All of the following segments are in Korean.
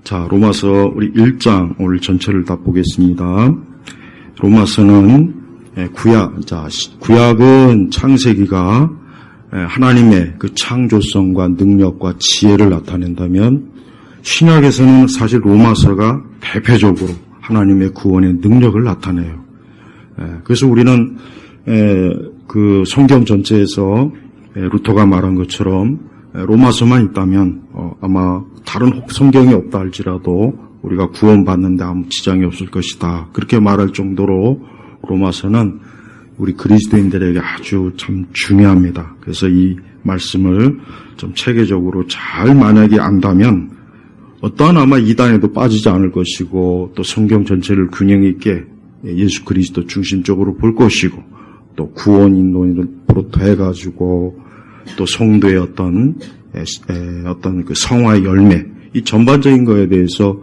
자, 로마서 우리 1장 오늘 전체를 다 보겠습니다. 로마서는 구약은 창세기가 하나님의 그 창조성과 능력과 지혜를 나타낸다면 신약에서는 사실 로마서가 대표적으로 하나님의 구원의 능력을 나타내요. 그래서 우리는 그 성경 전체에서 루터가 말한 것처럼 로마서만 있다면 아마 다른 성경이 없다 할지라도 우리가 구원받는 데 아무 지장이 없을 것이다. 그렇게 말할 정도로 로마서는 우리 그리스도인들에게 아주 참 중요합니다. 그래서 이 말씀을 좀 체계적으로 잘 만약에 안다면 어떠한 아마 이단에도 빠지지 않을 것이고 또 성경 전체를 균형 있게 예수 그리스도 중심적으로 볼 것이고 또 구원 인도로 더해가지고 또 성도의 어떤 그 성화의 열매, 이 전반적인 거에 대해서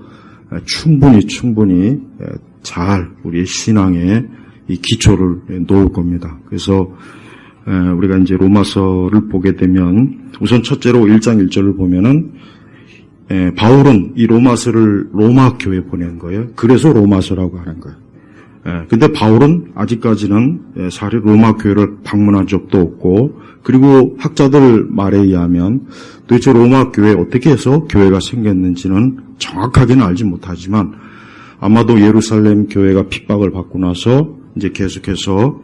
충분히 잘 우리의 신앙의 이 기초를 놓을 겁니다. 그래서 우리가 이제 로마서를 보게 되면 우선 첫째로 1장 1절을 보면은 바울은 이 로마서를 로마 교회에 보낸 거예요. 그래서 로마서라고 하는 거예요. 근데 바울은 아직까지는 사실 로마 교회를 방문한 적도 없고, 그리고 학자들 말에 의하면 도대체 로마 교회에 어떻게 해서 교회가 생겼는지는 정확하게는 알지 못하지만 아마도 예루살렘 교회가 핍박을 받고 나서 이제 계속해서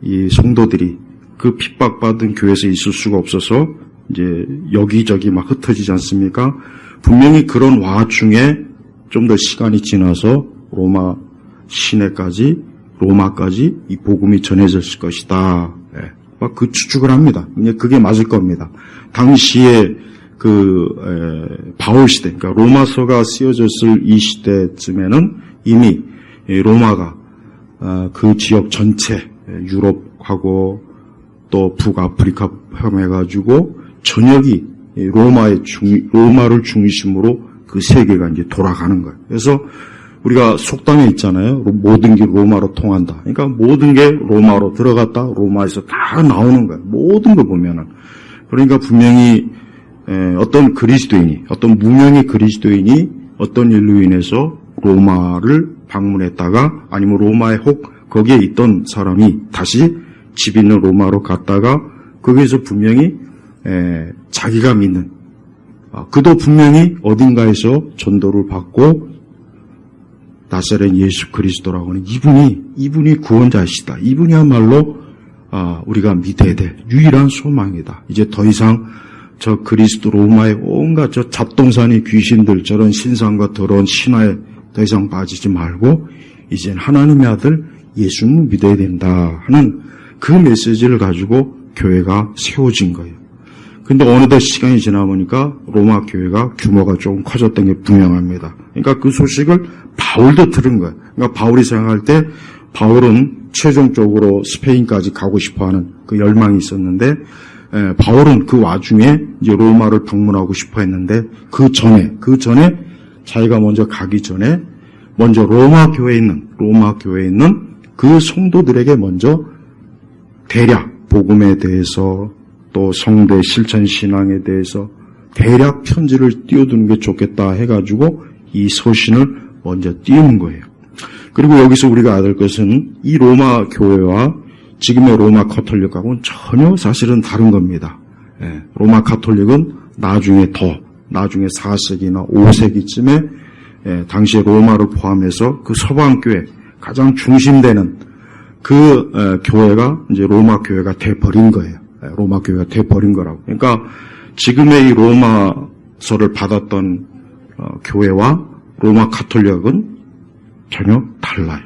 이 성도들이 그 핍박받은 교회에서 있을 수가 없어서 이제 여기저기 막 흩어지지 않습니까? 분명히 그런 와중에 좀 더 시간이 지나서 로마 시내까지, 로마까지 이 복음이 전해졌을 것이다. 막 그 추측을 합니다. 그게 맞을 겁니다. 당시에 바울 시대, 그러니까 로마서가 쓰여졌을 이 시대쯤에는 이미 로마가 그 지역 전체, 유럽하고 또 북아프리카 포함해가지고 전역이 로마를 중심으로 그 세계가 이제 돌아가는 거예요. 그래서 우리가 속담에 있잖아요. 모든 게 로마로 통한다. 그러니까 모든 게 로마로 들어갔다 로마에서 다 나오는 거예요. 모든 거 보면은. 그러니까 분명히 어떤 그리스도인이, 어떤 무명의 그리스도인이 어떤 일로 인해서 로마를 방문했다가 아니면 로마에 혹 거기에 있던 사람이 다시 집 있는 로마로 갔다가 거기에서 분명히 자기가 믿는 그도 분명히 어딘가에서 전도를 받고 나사렛 예수 그리스도라고 하는 이분이 구원자이시다. 이분이야말로 우리가 믿어야 될 유일한 소망이다. 이제 더 이상 저 그리스도 로마의 온갖 저 잡동사니 귀신들 저런 신상과 더러운 신화에 더 이상 빠지지 말고 이젠 하나님의 아들 예수님을 믿어야 된다 하는 그 메시지를 가지고 교회가 세워진 거예요. 근데 어느덧 시간이 지나 보니까 로마 교회가 규모가 조금 커졌던 게 분명합니다. 그러니까 그 소식을 바울도 들은 거예요. 그러니까 바울이 생각할 때 바울은 최종적으로 스페인까지 가고 싶어하는 그 열망이 있었는데 바울은 그 와중에 이제 로마를 방문하고 싶어 했는데 그 전에 자기가 먼저 가기 전에 먼저 로마 교회에 있는 그 성도들에게 먼저 대략 복음에 대해서 또 성도의 실천 신앙에 대해서 대략 편지를 띄워두는 게 좋겠다 해가지고 이 서신을 먼저 띄우는 거예요. 그리고 여기서 우리가 알아야 될 것은 이 로마 교회와 지금의 로마 가톨릭하고는 전혀 사실은 다른 겁니다. 로마 가톨릭은 나중에 4세기나 5세기쯤에 당시에 로마를 포함해서 그 서방교회 가장 중심되는 그 교회가 이제 로마 교회가 돼버린 거예요. 로마 교회가 돼버린 거라고. 그러니까 지금의 이 로마서를 받았던 교회와 로마 가톨릭은 전혀 달라요.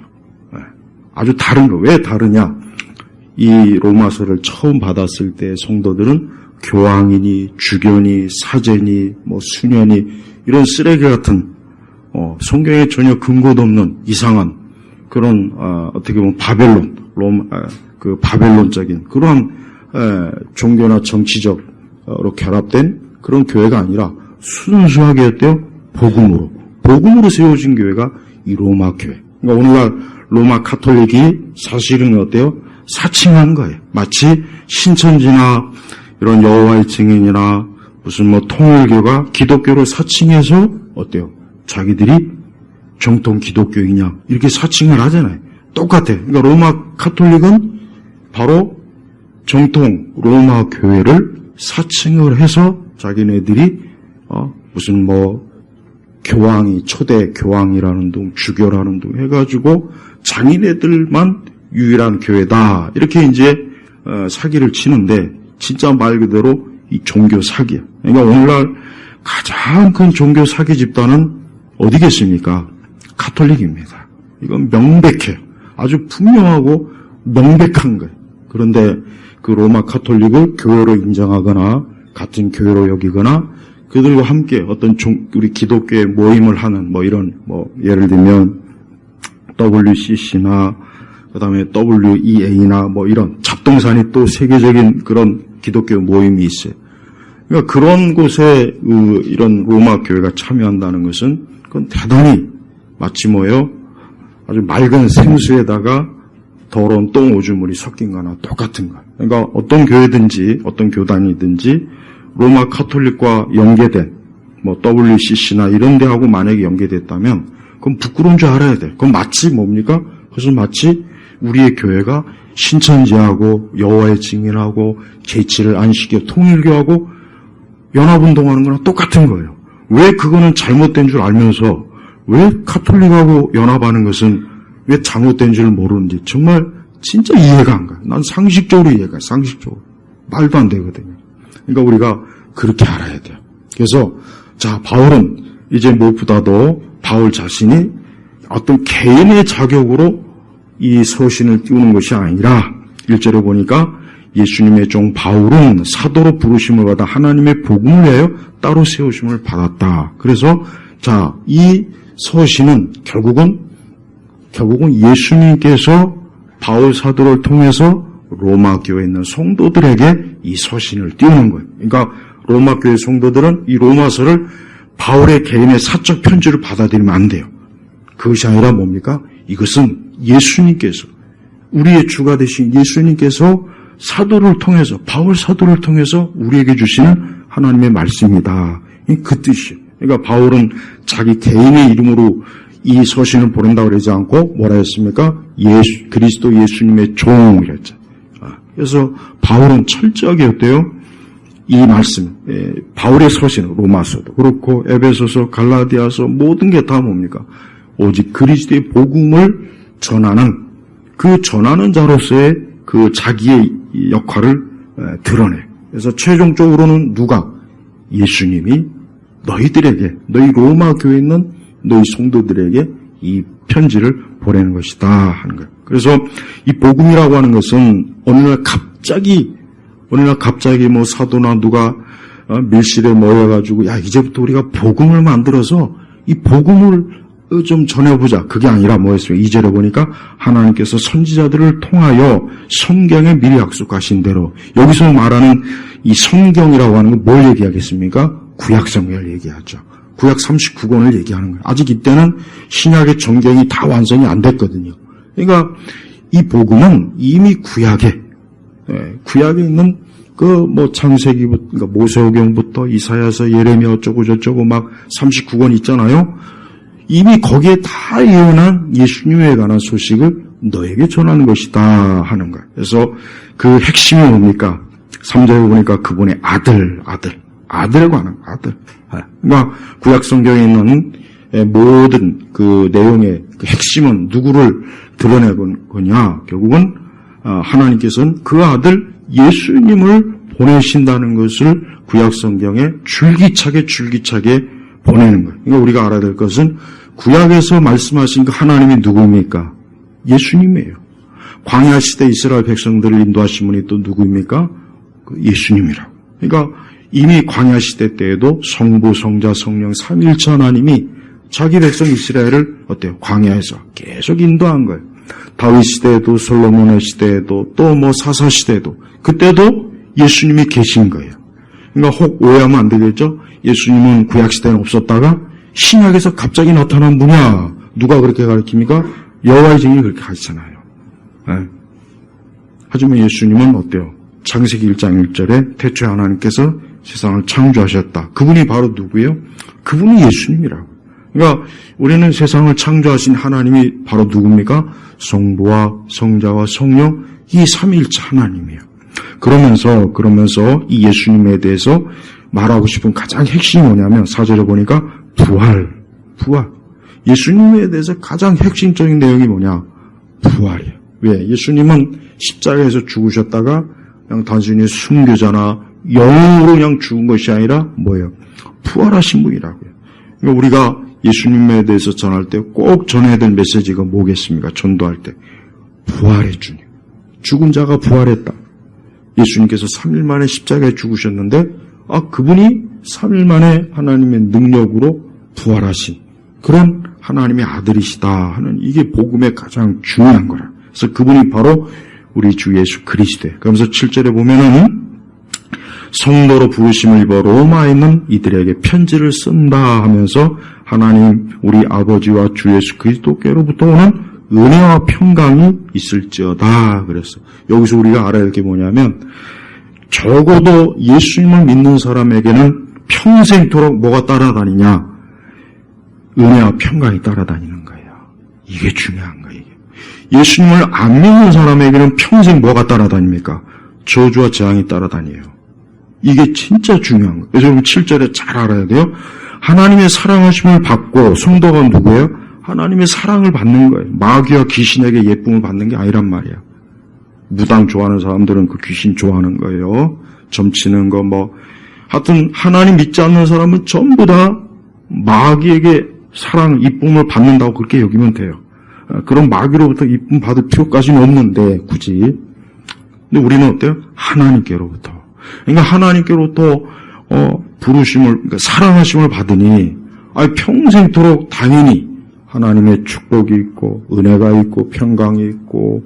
아주 다른 거. 왜 다르냐? 이 로마서를 처음 받았을 때 성도들은 교황이니 주교니 사제니 수녀니 이런 쓰레기 같은 성경에 전혀 근거도 없는 이상한 그런 어떻게 보면 바벨론적인 그러한 종교나 정치적으로 결합된 그런 교회가 아니라 순수하게 어때요? 복음으로 세워진 교회가 이 로마 교회. 그러니까 오늘날 로마 가톨릭이 사실은 어때요? 사칭한 거예요. 마치 신천지나 이런 여호와의 증인이나 무슨 통일교가 기독교를 사칭해서 어때요? 자기들이 정통 기독교이냐 이렇게 사칭을 하잖아요. 똑같아. 그러니까 로마 카톨릭은 바로 정통 로마 교회를 사칭을 해서 자기네들이 무슨 뭐 교황이 초대 교황이라는 둥 주교라는 둥 해가지고 자기네들만 유일한 교회다 이렇게 이제 사기를 치는데 진짜 말 그대로 이 종교 사기야. 그러니까 오늘날 가장 큰 종교 사기 집단은 어디겠습니까? 카톨릭입니다. 이건 명백해요. 아주 분명하고 명백한 거예요. 그런데 그 로마 카톨릭을 교회로 인정하거나 같은 교회로 여기거나 그들과 함께 어떤 우리 기독교의 모임을 하는 뭐 이런 뭐 예를 들면 WCC나 그다음에 WEA나 뭐 이런 잡동사니 또 세계적인 그런 기독교 모임이 있어요. 그러니까 그런 곳에 이런 로마 교회가 참여한다는 것은 그건 대단히 마치 뭐예요? 아주 맑은 생수에다가 더러운 똥 오줌물이 섞인 거나 똑같은 거예요. 그러니까 어떤 교회든지 어떤 교단이든지 로마 카톨릭과 연계된 뭐 WCC나 이런 데하고 만약에 연계됐다면 그건 부끄러운 줄 알아야 돼. 그건 마치 뭡니까? 그것은 마치 우리의 교회가 신천지하고 여호와의 증인하고 제7을 안식교 통일교하고 연합운동하는 거랑 똑같은 거예요. 왜 그거는 잘못된 줄 알면서 왜 카톨릭하고 연합하는 것은 왜 잘못된 줄 모르는지 정말 진짜 이해가 안 가요. 난 상식적으로 이해가 가요. 상식적으로. 말도 안 되거든요. 그러니까 우리가 그렇게 알아야 돼요. 그래서 자 바울은 이제 무엇보다도 바울 자신이 어떤 개인의 자격으로 이 서신을 띄우는 것이 아니라 1절에 보니까 예수님의 종 바울은 사도로 부르심을 받아 하나님의 복음을 위하여 따로 세우심을 받았다. 그래서 자, 이 서신은 결국은 예수님께서 바울 사도를 통해서 로마 교회에 있는 성도들에게 이 서신을 띄우는 거예요. 그러니까 로마 교회 성도들은 이 로마서를 바울의 개인의 사적 편지를 받아들이면 안 돼요. 그것이 아니라 뭡니까? 이것은 예수님께서 우리의 주가 되신 예수님께서 사도를 통해서 바울 사도를 통해서 우리에게 주시는 하나님의 말씀이다. 그 뜻이에요. 그러니까 바울은 자기 개인의 이름으로 이 서신을 보낸다고 그러지 않고 뭐라 했습니까? 그리스도 예수님의 종이랬죠. 그래서 바울은 철저하게 어때요? 이 말씀, 바울의 서신, 로마서도 그렇고 에베소서, 갈라디아서 모든 게 다 뭡니까? 오직 그리스도의 복음을 전하는 그 전하는 자로서의 그 자기의 역할을 드러내요. 그래서 최종적으로는 누가? 예수님이 너희들에게, 너희 로마 교회에 있는 너희 성도들에게 이 편지를 보내는 것이다 하는 거예요. 그래서 이 복음이라고 하는 것은 어느 날 갑자기 뭐 사도나 누가 밀실에 모여가지고 야 이제부터 우리가 복음을 만들어서 이 복음을 좀 전해보자. 그게 아니라 뭐였어요? 2절에 보니까 하나님께서 선지자들을 통하여 성경에 미리 약속하신 대로 여기서 말하는 이 성경이라고 하는 건 뭘 얘기하겠습니까? 구약성경을 얘기하죠. 구약 39권을 얘기하는 거예요. 아직 이때는 신약의 정경이 다 완성이 안 됐거든요. 그러니까 이 복음은 이미 구약에 있는 창세기부터, 그러니까 모세오경부터 이사야서, 예레미야 어쩌고 저쩌고 막 39권 있잖아요. 이미 거기에 다 예언한 예수님에 관한 소식을 너에게 전하는 것이다 하는 거예요. 그래서 그 핵심이 뭡니까? 3절에 보니까 그분의 아들에 관한 아들. 그러니까 구약 성경에 있는 모든 그 내용의 그 핵심은 누구를 드러내는 거냐? 결국은 하나님께서는 그 아들 예수님을 보내신다는 것을 구약 성경에 줄기차게 보내는 거예요. 그러니까 우리가 알아야 될 것은 구약에서 말씀하신 그 하나님이 누구입니까? 예수님이에요. 광야 시대 이스라엘 백성들을 인도하신 분이 또 누구입니까? 그 예수님이라고. 그러니까 이미 광야 시대 때에도 성부, 성자, 성령 삼위일체 하나님이 자기 백성 이스라엘을 어때요? 광야에서 계속 인도한 거예요. 다윗 시대에도 솔로몬의 시대에도 또 뭐 사사 시대에도 그때도 예수님이 계신 거예요. 그러니까 혹 오해하면 안 되겠죠? 예수님은 구약 시대는 없었다가 신약에서 갑자기 나타난 분이야. 누가 그렇게 가르칩니까? 여호와의 증인이 그렇게 가르치잖아요. 네. 하지만 예수님은 어때요? 창세기 1장 1절에 태초에 하나님께서 세상을 창조하셨다. 그분이 바로 누구예요? 그분이 예수님이라고. 그러니까 우리는 세상을 창조하신 하나님이 바로 누굽니까? 성부와 성자와 성령 이 삼위일체 하나님이에요. 그러면서 이 예수님에 대해서 말하고 싶은 가장 핵심이 뭐냐면 4절에 보니까 부활. 예수님에 대해서 가장 핵심적인 내용이 뭐냐? 부활이에요. 왜? 예수님은 십자가에서 죽으셨다가 그냥 단순히 순교자나 영으로 그냥 죽은 것이 아니라 뭐예요? 부활하신 분이라고요. 그러니까 우리가 예수님에 대해서 전할 때 꼭 전해야 될 메시지가 뭐겠습니까? 전도할 때. 부활의 주님. 죽은 자가 부활했다. 예수님께서 3일 만에 십자가에 죽으셨는데 그분이 3일 만에 하나님의 능력으로 부활하신 그런 하나님의 아들이시다 하는 이게 복음의 가장 중요한 거라. 그래서 그분이 바로 우리 주 예수 그리스도예요. 그러면서 7절에 보면은 성도로 부르심을 입어 로마에 있는 이들에게 편지를 쓴다 하면서 하나님 우리 아버지와 주 예수 그리스도께로부터 오는 은혜와 평강이 있을지어다 그랬어. 여기서 우리가 알아야 할 게 뭐냐면 적어도 예수님을 믿는 사람에게는 평생토록 뭐가 따라다니냐? 은혜와 평강이 따라다니는 거예요. 이게 중요한 거예요. 예수님을 안 믿는 사람에게는 평생 뭐가 따라다닙니까? 저주와 재앙이 따라다녀요. 이게 진짜 중요한 거예요. 그래서 7절에 잘 알아야 돼요. 하나님의 사랑하심을 받고 성도가 누구예요? 하나님의 사랑을 받는 거예요. 마귀와 귀신에게 예쁨을 받는 게 아니란 말이야. 무당 좋아하는 사람들은 그 귀신 좋아하는 거예요. 점치는 거 하여튼 하나님 믿지 않는 사람은 전부 다 마귀에게 사랑, 이쁨을 받는다고 그렇게 여기면 돼요. 그런 마귀로부터 이쁨 받을 필요까지는 없는데 굳이. 근데 우리는 어때요? 하나님께로부터. 그러니까 하나님께로부터 부르심을, 그러니까 사랑하심을 받으니 평생토록 당연히 하나님의 축복이 있고 은혜가 있고 평강이 있고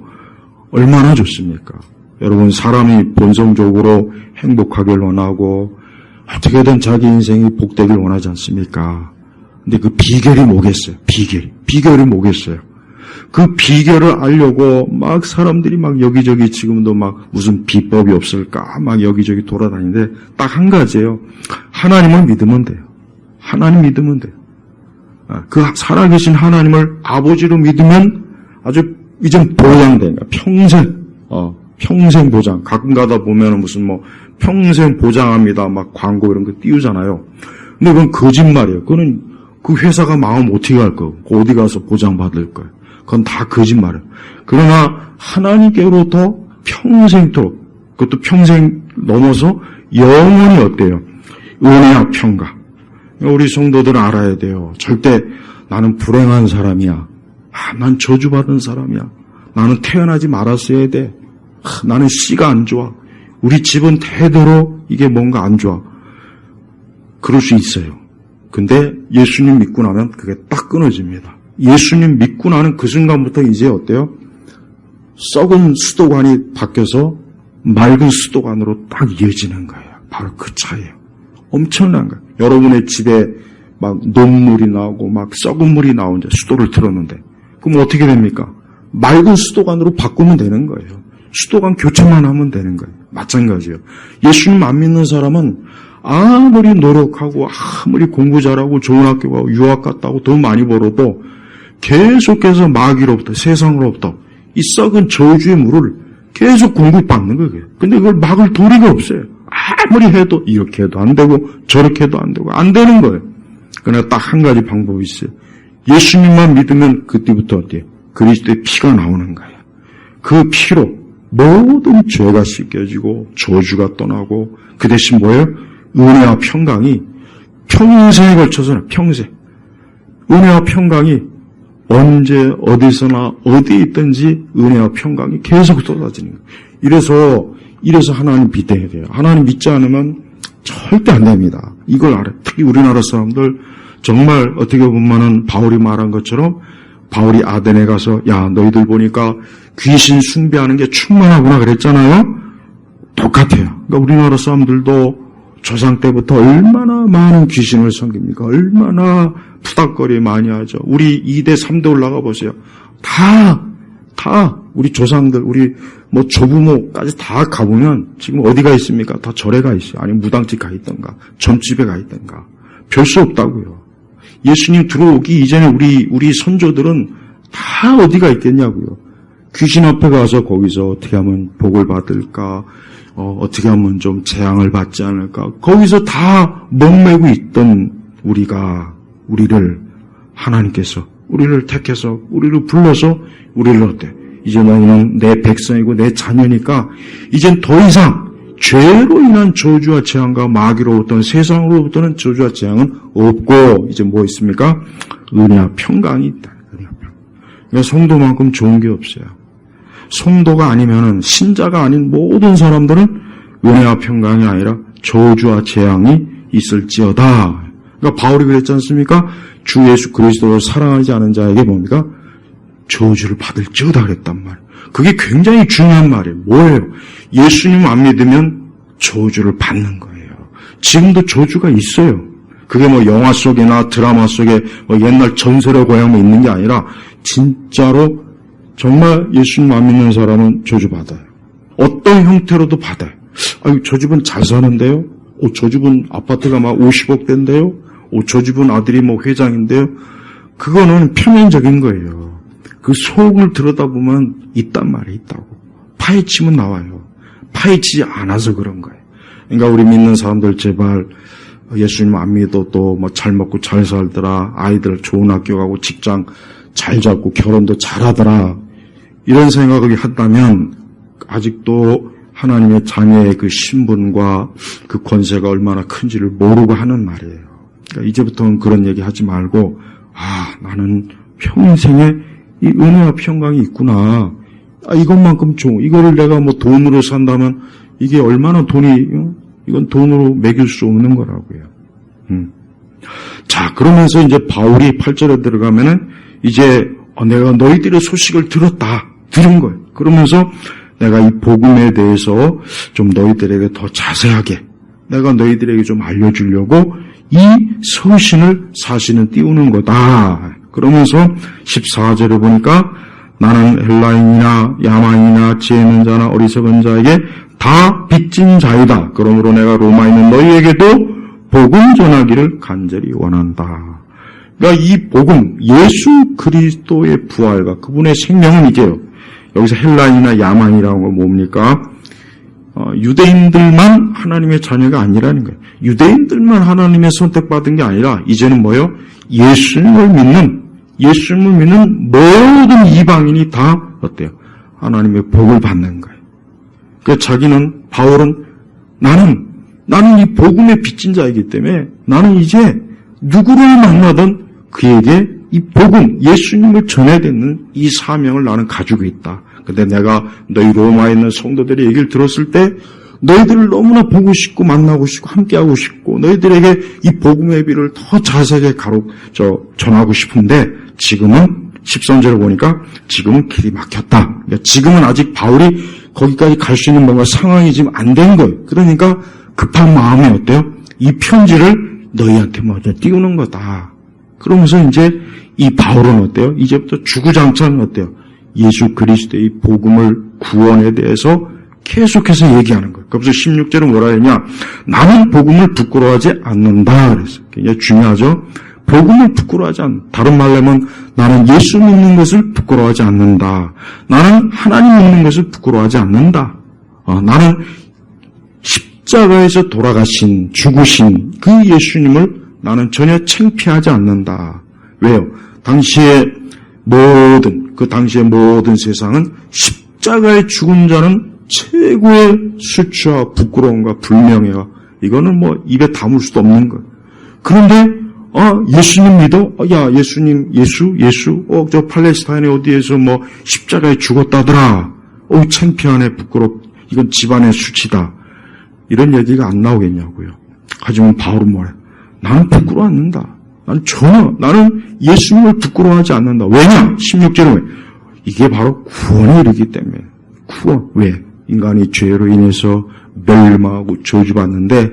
얼마나 좋습니까? 여러분 사람이 본성적으로 행복하길 원하고 어떻게든 자기 인생이 복되길 원하지 않습니까? 근데 그 비결이 뭐겠어요? 비결이 뭐겠어요? 그 비결을 알려고 막 사람들이 막 여기저기 지금도 막 무슨 비법이 없을까 막 여기저기 돌아다니는데 딱 한 가지예요. 하나님을 믿으면 돼요. 하나님 믿으면 돼요. 그 살아계신 하나님을 아버지로 믿으면 아주 이젠 보장된 거야. 평생 보장. 가끔 가다 보면은 무슨 평생 보장합니다. 막 광고 이런 거 띄우잖아요. 근데 그건 거짓말이에요. 그거는 그 회사가 망하면 어떻게 할 거고, 어디 가서 보장받을 거예요. 그건 다 거짓말이에요. 그러나 하나님께로부터 평생토록, 그것도 평생 넘어서 영원히 어때요? 은혜와 평강. 우리 성도들은 알아야 돼요. 절대 나는 불행한 사람이야. 난 저주받은 사람이야. 나는 태어나지 말았어야 돼. 나는 씨가 안 좋아. 우리 집은 대대로 이게 뭔가 안 좋아. 그럴 수 있어요. 근데 예수님 믿고 나면 그게 딱 끊어집니다. 예수님 믿고 나는 그 순간부터 이제 어때요? 썩은 수도관이 바뀌어서 맑은 수도관으로 딱 이어지는 거예요. 바로 그 차이예요. 엄청난 거예요. 여러분의 집에 막 녹물이 나오고 막 썩은 물이 나오는데 수도를 틀었는데 그럼 어떻게 됩니까? 맑은 수도관으로 바꾸면 되는 거예요. 수도관 교체만 하면 되는 거예요. 마찬가지예요. 예수님 안 믿는 사람은 아무리 노력하고 아무리 공부 잘하고 좋은 학교 가고 유학 갔다고 돈 많이 벌어도 계속해서 마귀로부터 세상으로부터 이 썩은 저주의 물을 계속 공급받는 거예요. 근데 그걸 막을 도리가 없어요. 아무리 해도 이렇게 해도 안 되고 저렇게 해도 안 되고 안 되는 거예요. 그러나 딱 한 가지 방법이 있어요. 예수님만 믿으면 그때부터 어때요? 그리스도의 피가 나오는 거예요. 그 피로 모든 죄가 씻겨지고 저주가 떠나고 그 대신 뭐예요? 은혜와 평강이 평생에 걸쳐서는 평생 은혜와 평강이 언제 어디서나 어디에 있든지 은혜와 평강이 계속 쏟아지는 거예요. 이래서 하나님 믿어야 돼요. 하나님 믿지 않으면 절대 안 됩니다. 이걸 알아요. 특히 우리나라 사람들 정말 어떻게 보면은 바울이 말한 것처럼 바울이 아덴에 가서 야 너희들 보니까 귀신 숭배하는 게 충만하구나 그랬잖아요. 똑같아요. 그러니까 우리나라 사람들도 조상 때부터 얼마나 많은 귀신을 섬깁니까? 얼마나 푸닥거리 많이 하죠. 우리 2대 3대 올라가 보세요. 다 우리 조상들 우리 조부모까지 다 가보면 지금 어디가 있습니까? 다 절에 가 있어요. 아니면 무당집 가 있던가 점집에 가 있던가 별 수 없다고요. 예수님 들어오기 이전에 우리 선조들은 다 어디가 있겠냐고요. 귀신 앞에 가서 거기서 어떻게 하면 복을 받을까, 어떻게 하면 좀 재앙을 받지 않을까, 거기서 다 목매고 있던 우리를 하나님께서 우리를 택해서 우리를 불러서 우리를 어때? 이제 너희는 내 백성이고 내 자녀니까 이젠 더 이상 죄로 인한 저주와 재앙과 마귀로부터는 세상으로부터는 저주와 재앙은 없고 이제 뭐 있습니까? 은혜와 평강이 있다. 은혜와 평강. 그러니까 성도만큼 좋은 게 없어요. 성도가 아니면은 신자가 아닌 모든 사람들은 은혜와 평강이 아니라 저주와 재앙이 있을지어다. 그러니까 바울이 그랬지 않습니까? 주 예수 그리스도를 사랑하지 않은 자에게 뭡니까? 저주를 받을지어다 그랬단 말이에요. 그게 굉장히 중요한 말이에요. 뭐예요? 예수님 안 믿으면 저주를 받는 거예요. 지금도 저주가 있어요. 그게 뭐 영화 속이나 드라마 속에 뭐 옛날 전설의 고향 뭐 있는 게 아니라 진짜로 정말 예수님 안 믿는 사람은 저주받아요. 어떤 형태로도 받아요. 아유, 저 집은 잘 사는데요? 저 집은 아파트가 막 50억 대인데요? 저 집은 아들이 뭐 회장인데요? 그거는 표면적인 거예요. 그 속을 들여다보면 있단 말이에요. 있다고. 파헤치면 나와요. 파헤치지 않아서 그런 거예요. 그러니까 우리 믿는 사람들 제발 예수님 안 믿어도 뭐 잘 먹고 잘 살더라, 아이들 좋은 학교 가고 직장 잘 잡고 결혼도 잘하더라, 이런 생각을 한다면 아직도 하나님의 자녀의 그 신분과 그 권세가 얼마나 큰지를 모르고 하는 말이에요. 그러니까 이제부터는 그런 얘기 하지 말고, 나는 평생에 이 은혜와 평강이 있구나. 이것만큼 이거를 내가 뭐 돈으로 산다면 이게 얼마나 이건 돈으로 매길 수 없는 거라고요. 자, 그러면서 이제 바울이 8절에 들어가면은 이제 내가 너희들의 소식을 들은 거예요. 그러면서 내가 이 복음에 대해서 좀 너희들에게 더 자세하게 내가 너희들에게 좀 알려주려고 이 사신을 띄우는 거다. 그러면서 14절에 보니까 나는 헬라인이나 야만이나 지혜 있는 자나 어리석은 자에게 다 빚진 자이다. 그러므로 내가 로마에 있는 너희에게도 복음 전하기를 간절히 원한다. 그러니까 이 복음, 예수 그리스도의 부활과 그분의 생명은 이게요. 여기서 헬라인이나 야만이라는 건 뭡니까? 유대인들만 하나님의 자녀가 아니라는 거예요. 유대인들만 하나님의 선택받은 게 아니라 이제는 뭐예요? 예수님을 믿는 모든 이방인이 다 어때요? 하나님의 복을 받는 거예요. 그러니까 바울은 나는 이 복음의 빚진 자이기 때문에 나는 이제 누구를 만나든 그에게 이 복음, 예수님을 전해야 되는 이 사명을 나는 가지고 있다. 근데 내가 너희 로마에 있는 성도들의 얘기를 들었을 때 너희들을 너무나 보고 싶고 만나고 싶고 함께하고 싶고 너희들에게 이 복음의 비를 더 자세하게 전하고 싶은데 지금은 13절을 보니까 지금은 길이 막혔다. 그러니까 지금은 아직 바울이 거기까지 갈 수 있는 뭔가 상황이 지금 안 된 거예요. 그러니까 급한 마음이 어때요? 이 편지를 너희한테 먼저 띄우는 거다. 그러면서 이제 이 바울은 어때요? 이제부터 주구장창 어때요? 예수 그리스도의 복음을 구원에 대해서 계속해서 얘기하는 거예요. 그래서 16절은 뭐라 했냐? 나는 복음을 부끄러워하지 않는다. 그래서 굉장히 중요하죠. 복음을 부끄러워하지 않는다. 다른 말로 하면 나는 예수 믿는 것을 부끄러워하지 않는다. 나는 하나님 믿는 것을 부끄러워하지 않는다. 나는 십자가에서 돌아가신 죽으신 그 예수님을 나는 전혀 창피하지 않는다. 왜요? 그 당시의 모든 세상은 십자가에 죽은 자는 최고의 수치와 부끄러움과 불명예와 이거는 뭐 입에 담을 수도 없는 거예요. 그런데 예수님 믿어? 예수? 저 팔레스타인에 어디에서 뭐 십자가에 죽었다더라. 창피하네, 부끄럽. 이건 집안의 수치다. 이런 얘기가 안 나오겠냐고요. 하지만 바울은 뭐래? 나는 부끄러워 않는다. 나는 예수님을 부끄러워하지 않는다. 왜냐? 16절은 왜? 이게 바로 구원에 이르기 때문에. 구원. 왜? 인간이 죄로 인해서 멸망하고 저주받는데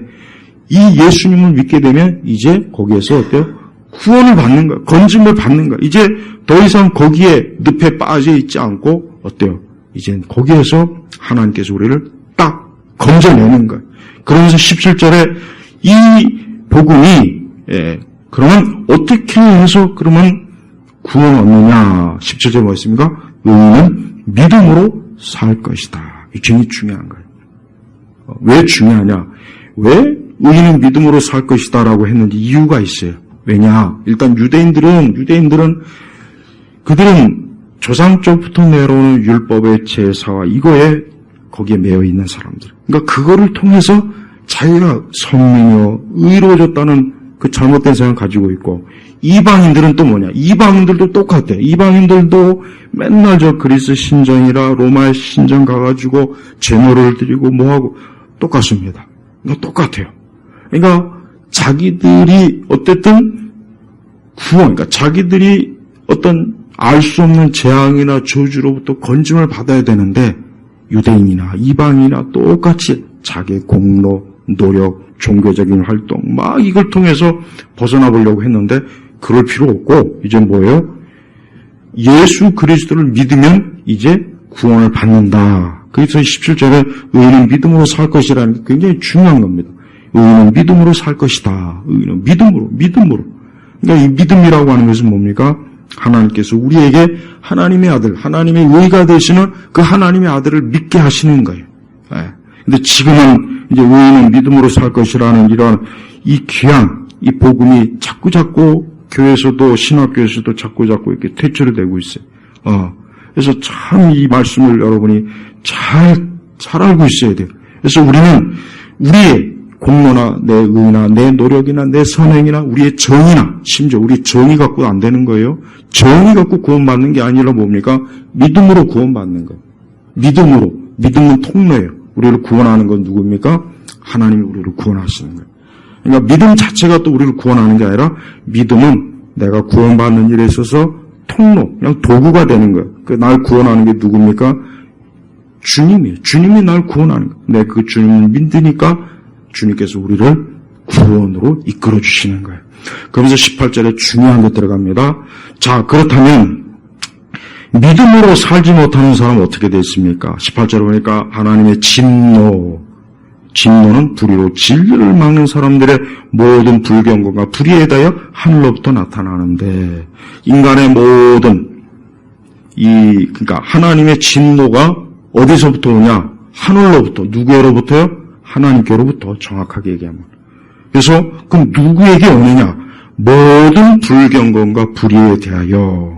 이 예수님을 믿게 되면 이제 거기에서 어때요? 구원을 받는 거야. 건짐을 받는 거야. 이제 더 이상 거기에 늪에 빠져 있지 않고 어때요? 이제 거기에서 하나님께서 우리를 딱 건져내는 거야. 그러면서 17절에 이 복음이 그러면 어떻게 해서 그러면 구원 얻느냐? 17절에 뭐 있습니까? 의인은 믿음으로 살 것이다. 이 굉장히 중요한 거예요. 왜 중요하냐? 왜 의인은 믿음으로 살 것이다 라고 했는지 이유가 있어요. 왜냐? 일단 유대인들은 그들은 조상 쪽부터 내려오는 율법의 제사와 이거에 거기에 매여 있는 사람들. 그러니까 그거를 통해서 자기가 선민이요 의로워졌다는 그 잘못된 생각을 가지고 있고, 이방인들은 또 뭐냐? 이방인들도 똑같아. 이방인들도 맨날 저 그리스 신전이라 로마의 신전 가가지고 제물을 드리고 뭐하고 똑같습니다. 그러니까 똑같아요. 그러니까 자기들이 어쨌든 구원, 그러니까 자기들이 어떤 알 수 없는 재앙이나 저주로부터 건짐을 받아야 되는데, 유대인이나 이방인이나 똑같이 자기의 공로, 노력, 종교적인 활동 막 이걸 통해서 벗어나 보려고 했는데 그럴 필요 없고 이제 뭐예요? 예수 그리스도를 믿으면 이제 구원을 받는다. 그래서 17절에 의인은 믿음으로 살 것이라는 게 굉장히 중요한 겁니다. 의인은 믿음으로 살 것이다. 의인은 믿음으로. 그러니까 이 믿음이라고 하는 것은 뭡니까? 하나님께서 우리에게 하나님의 아들, 하나님의 의가 되시는 그 하나님의 아들을 믿게 하시는 거예요. 근데 지금은 이제 의인은 믿음으로 살 것이라는 이런 이 귀한 이 복음이 자꾸 교회에서도 신학교에서도 자꾸 이렇게 퇴출이 되고 있어요. 그래서 참 이 말씀을 여러분이 잘 알고 있어야 돼요. 그래서 우리는 우리의 공로나 내 의나 내 노력이나 내 선행이나 우리의 정의나 심지어 우리 정의 갖고 안 되는 거예요. 정의 갖고 구원받는 게 아니라 뭡니까? 믿음으로 구원받는 거예요. 믿음은 통로예요. 우리를 구원하는 건 누구입니까? 하나님이 우리를 구원하시는 거예요. 그러니까 믿음 자체가 또 우리를 구원하는 게 아니라 믿음은 내가 구원받는 일에 있어서 통로, 그냥 도구가 되는 거예요. 날 구원하는 게 누굽니까? 주님이에요. 주님이 날 구원하는 거예요. 내가 그 주님을 믿으니까 주님께서 우리를 구원으로 이끌어 주시는 거예요. 그러면서 18절에 중요한 게 들어갑니다. 자, 그렇다면 믿음으로 살지 못하는 사람은 어떻게 됐습니까? 18절에 보니까 하나님의 진노는 불의로 진리를 막는 사람들의 모든 불경건과 불의에 대하여 하늘로부터 나타나는데, 인간의 모든 그러니까 하나님의 진노가 어디서부터 오냐? 하늘로부터. 누구로부터요? 하나님께로부터, 정확하게 얘기하면. 그래서 그럼 누구에게 오느냐? 모든 불경건과 불의에 대하여.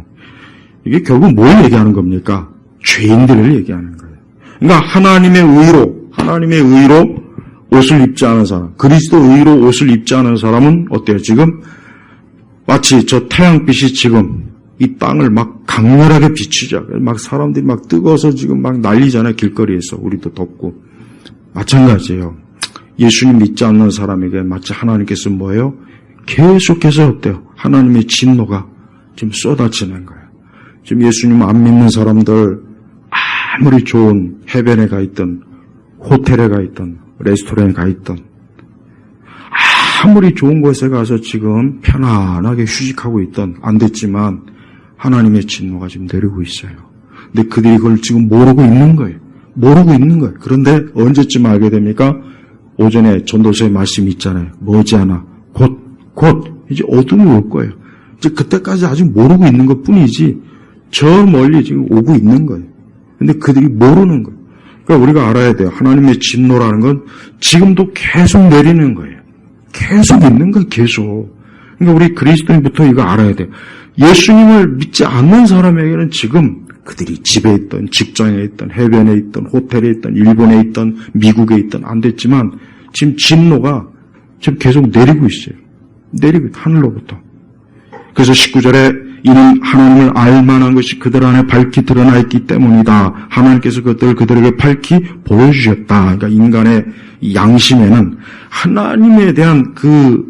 이게 결국 뭘 얘기하는 겁니까? 죄인들을 얘기하는 거예요. 그러니까 하나님의 의로 옷을 입지 않은 사람, 그리스도 의로 옷을 입지 않은 사람은 어때요? 지금 마치 저 태양빛이 지금 이 땅을 막 강렬하게 비추죠. 막 사람들이 막 뜨거워서 지금 막 난리잖아요. 길거리에서. 우리도 덥고. 마찬가지예요. 예수님 믿지 않는 사람에게 마치 하나님께서 뭐예요? 계속해서 어때요? 하나님의 진노가 지금 쏟아지는 거예요. 지금 예수님 안 믿는 사람들, 아무리 좋은 해변에 가 있든 호텔에 가 있든 레스토랑에 가 있든 아무리 좋은 곳에 가서 지금 편안하게 휴식하고 있든 안 됐지만 하나님의 진노가 지금 내리고 있어요. 근데 그들이 그걸 지금 모르고 있는 거예요. 그런데 언제쯤 알게 됩니까? 오전에 전도서의 말씀이 있잖아요. 머지않아 곧 이제 어둠이 올 거예요. 이제 그때까지 아직 모르고 있는 것 뿐이지 저 멀리 지금 오고 있는 거예요. 근데 그들이 모르는 거예요. 그러니까 우리가 알아야 돼요. 하나님의 진노라는 건 지금도 계속 내리는 거예요. 계속 있는 거예요. 계속. 그러니까 우리 그리스도인부터 이거 알아야 돼요. 예수님을 믿지 않는 사람에게는 지금 그들이 집에 있던, 직장에 있던, 해변에 있던, 호텔에 있던, 일본에 있던, 미국에 있던 안 됐지만 지금 진노가 지금 계속 내리고 있어요. 하늘로부터. 그래서 19절에 이는 하나님을 알 만한 것이 그들 안에 밝히 드러나 있기 때문이다. 하나님께서 그들에게 밝히 보여주셨다. 그러니까 인간의 양심에는 하나님에 대한 그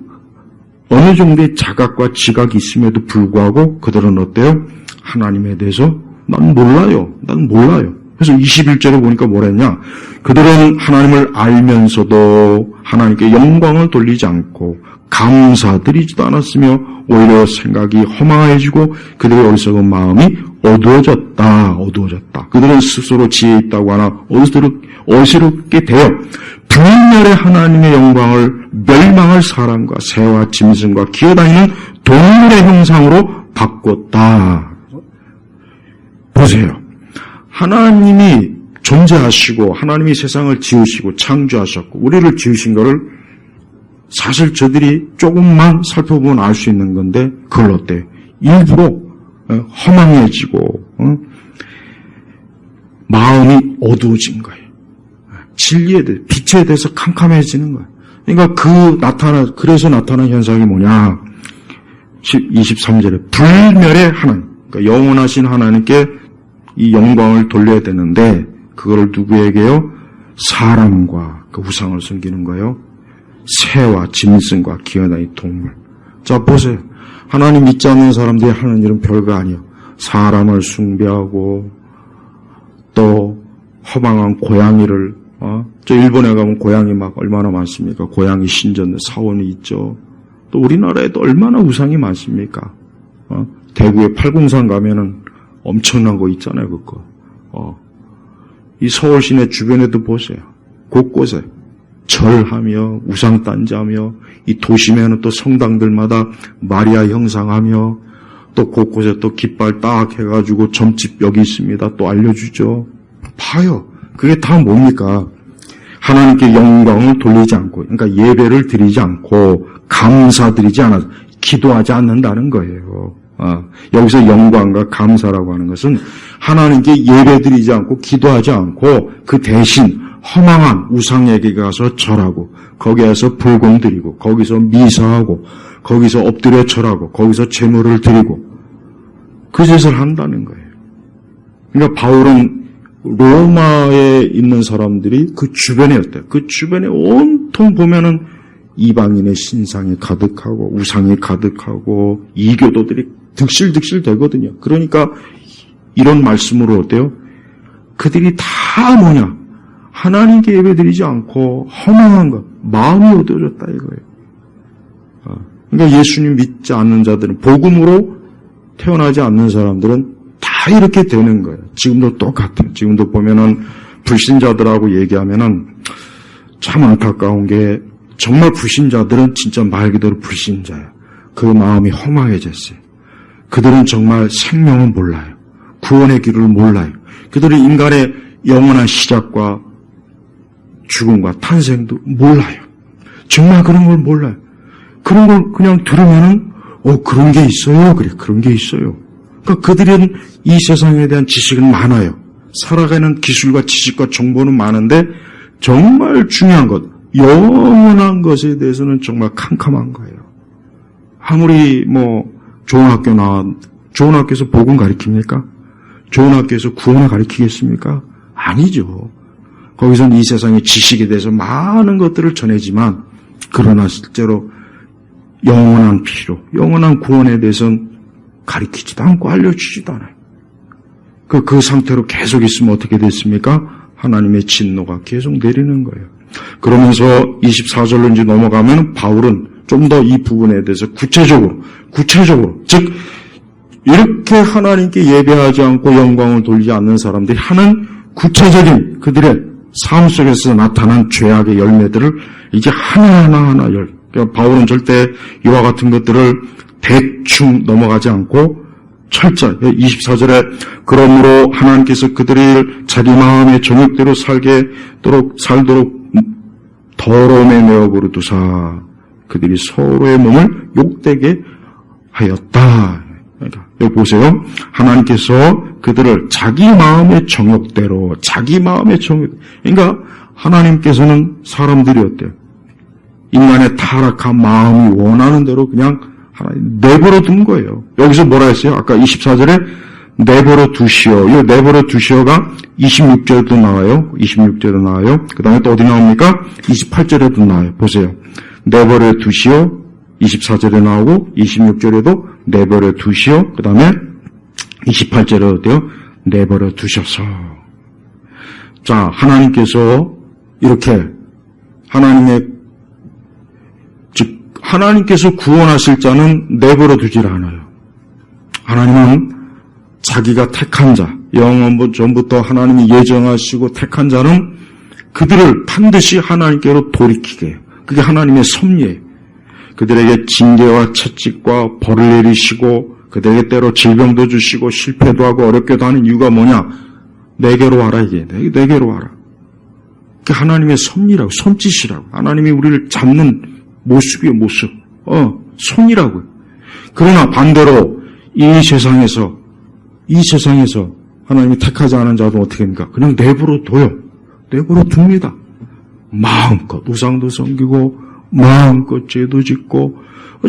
어느 정도의 자각과 지각이 있음에도 불구하고 그들은 어때요? 하나님에 대해서 난 몰라요. 그래서 21절에 보니까 뭐랬냐? 그들은 하나님을 알면서도 하나님께 영광을 돌리지 않고 감사드리지도 않았으며 오히려 생각이 허망해지고 그들의 어리석은 마음이 어두워졌다. 그들은 스스로 지혜 있다고 하나 어리석게 되어 불멸의 하나님의 영광을 멸망할 사람과 새와 짐승과 기어다니는 동물의 형상으로 바꿨다. 보세요. 하나님이 존재하시고 하나님이 세상을 지으시고 창조하셨고 우리를 지으신 것을 사실 저들이 조금만 살펴보면 알 수 있는 건데 그걸 어때요? 일부러 허망해지고 마음이 어두워진 거예요. 진리에 대해 빛에 대해서 캄캄해지는 거예요. 그러니까 그래서 나타난 현상이 뭐냐? 23절에 불멸의 하나님, 그러니까 영원하신 하나님께 이 영광을 돌려야 되는데 그거를 누구에게요? 사람과 그 우상을 섬기는 거예요. 새와 짐승과 기어다니는 동물. 자 보세요. 하나님 믿지 않는 사람들이 하는 일은 별거 아니에요. 사람을 숭배하고 또 허망한 고양이를 저 일본에 가면 고양이 막 얼마나 많습니까? 고양이 신전 사원이 있죠. 또 우리나라에도 얼마나 우상이 많습니까? 대구에 팔공산 가면은 엄청난 거 있잖아요, 그거. 이 서울 시내 주변에도 보세요. 곳곳에 절하며 우상단지하며 이 도심에는 또 성당들마다 마리아 형상하며 또 곳곳에 또 깃발 딱 해가지고 점집 여기 있습니다. 또 알려주죠. 봐요. 그게 다 뭡니까? 하나님께 영광을 돌리지 않고, 그러니까 예배를 드리지 않고, 감사드리지 않아서, 기도하지 않는다는 거예요. 여기서 영광과 감사라고 하는 것은 하나님께 예배 드리지 않고, 기도하지 않고, 그 대신 허망한 우상에게 가서 절하고, 거기에서 불공 드리고, 거기서 미사하고, 거기서 엎드려 절하고, 거기서 제물을 드리고, 그 짓을 한다는 거예요. 그러니까 바울은 로마에 있는 사람들이 그 주변에 어때요? 그 주변에 온통 보면은 이방인의 신상이 가득하고 우상이 가득하고 이교도들이 득실득실 되거든요. 그러니까 이런 말씀으로 어때요? 그들이 다 뭐냐? 하나님께 예배드리지 않고 허망한 것, 마음이 어두워졌다 이거예요. 그러니까 예수님 믿지 않는 자들은 복음으로 태어나지 않는 사람들은 다 이렇게 되는 거예요. 지금도 똑같아요. 지금도 보면은 불신자들하고 얘기하면은 참 안타까운 게 정말 불신자들은 진짜 말 그대로 불신자예요. 그 마음이 허망해졌어요. 그들은 정말 생명을 몰라요. 구원의 길을 몰라요. 그들은 인간의 영원한 시작과 죽음과 탄생도 몰라요. 정말 그런 걸 몰라요. 그런 걸 그냥 들으면은 그런 게 있어요. 그래, 그런 게 있어요. 그러니까 그들은 이 세상에 대한 지식은 많아요. 살아가는 기술과 지식과 정보는 많은데 정말 중요한 것, 영원한 것에 대해서는 정말 캄캄한 거예요. 아무리 좋은 학교에서 복음 가르칩니까? 좋은 학교에서 구원을 가르치겠습니까? 아니죠. 거기서는 이 세상의 지식에 대해서 많은 것들을 전해지만 그러나 실제로 영원한 피로, 영원한 구원에 대해서는 가르치지도 않고 알려주지도 않아요. 그 상태로 계속 있으면 어떻게 됐습니까? 하나님의 진노가 계속 내리는 거예요. 그러면서 24절로 이제 넘어가면 바울은 좀 더 이 부분에 대해서 구체적으로, 즉, 이렇게 하나님께 예배하지 않고 영광을 돌리지 않는 사람들이 하는 구체적인 그들의 삶 속에서 나타난 죄악의 열매들을 이제 하나하나 그러니까 바울은 절대 이와 같은 것들을 대충 넘어가지 않고 철저히 24절에 그러므로 하나님께서 그들을 자기 마음의 정욕대로 살도록 더러움에 내어버려 두사 그들이 서로의 몸을 욕되게 하였다. 그러니까 여기 보세요. 하나님께서 그들을 자기 마음의 정욕대로 그러니까 하나님께서는 사람들이 어때요? 인간의 타락한 마음이 원하는 대로 그냥 하나님 내버려 둔 거예요. 여기서 뭐라 했어요? 아까 24절에 내버려 두시오. 이 내버려 두시오가 26절에도 나와요. 26절에도 나와요. 그 다음에 또 어디 나옵니까? 28절에도 나와요. 보세요. 내버려 두시오. 24절에 나오고 26절에도 내버려 두시오. 그 다음에 28절에 어때요? 내버려 두셔서. 자, 하나님께서 이렇게 하나님께서 구원하실 자는 내버려 두질 않아요. 하나님은 자기가 택한 자, 영원 전부터 하나님이 예정하시고 택한 자는 그들을 반드시 하나님께로 돌이키게 해요. 그게 하나님의 섭리예요. 그들에게 징계와 채찍과 벌을 내리시고 그들에게 때로 질병도 주시고 실패도 하고 어렵게도 하는 이유가 뭐냐? 내게로 와라 이게. 내게로 와라. 그게 하나님의 섭리라고, 손짓이라고. 하나님이 우리를 잡는 모습이요, 모습. 손이라고요. 그러나 반대로 이 세상에서 하나님이 택하지 않은 자도 어떻게 합니까? 그냥 내버려 둬요. 내버려 둡니다. 마음껏 우상도 섬기고 마음껏 죄도 짓고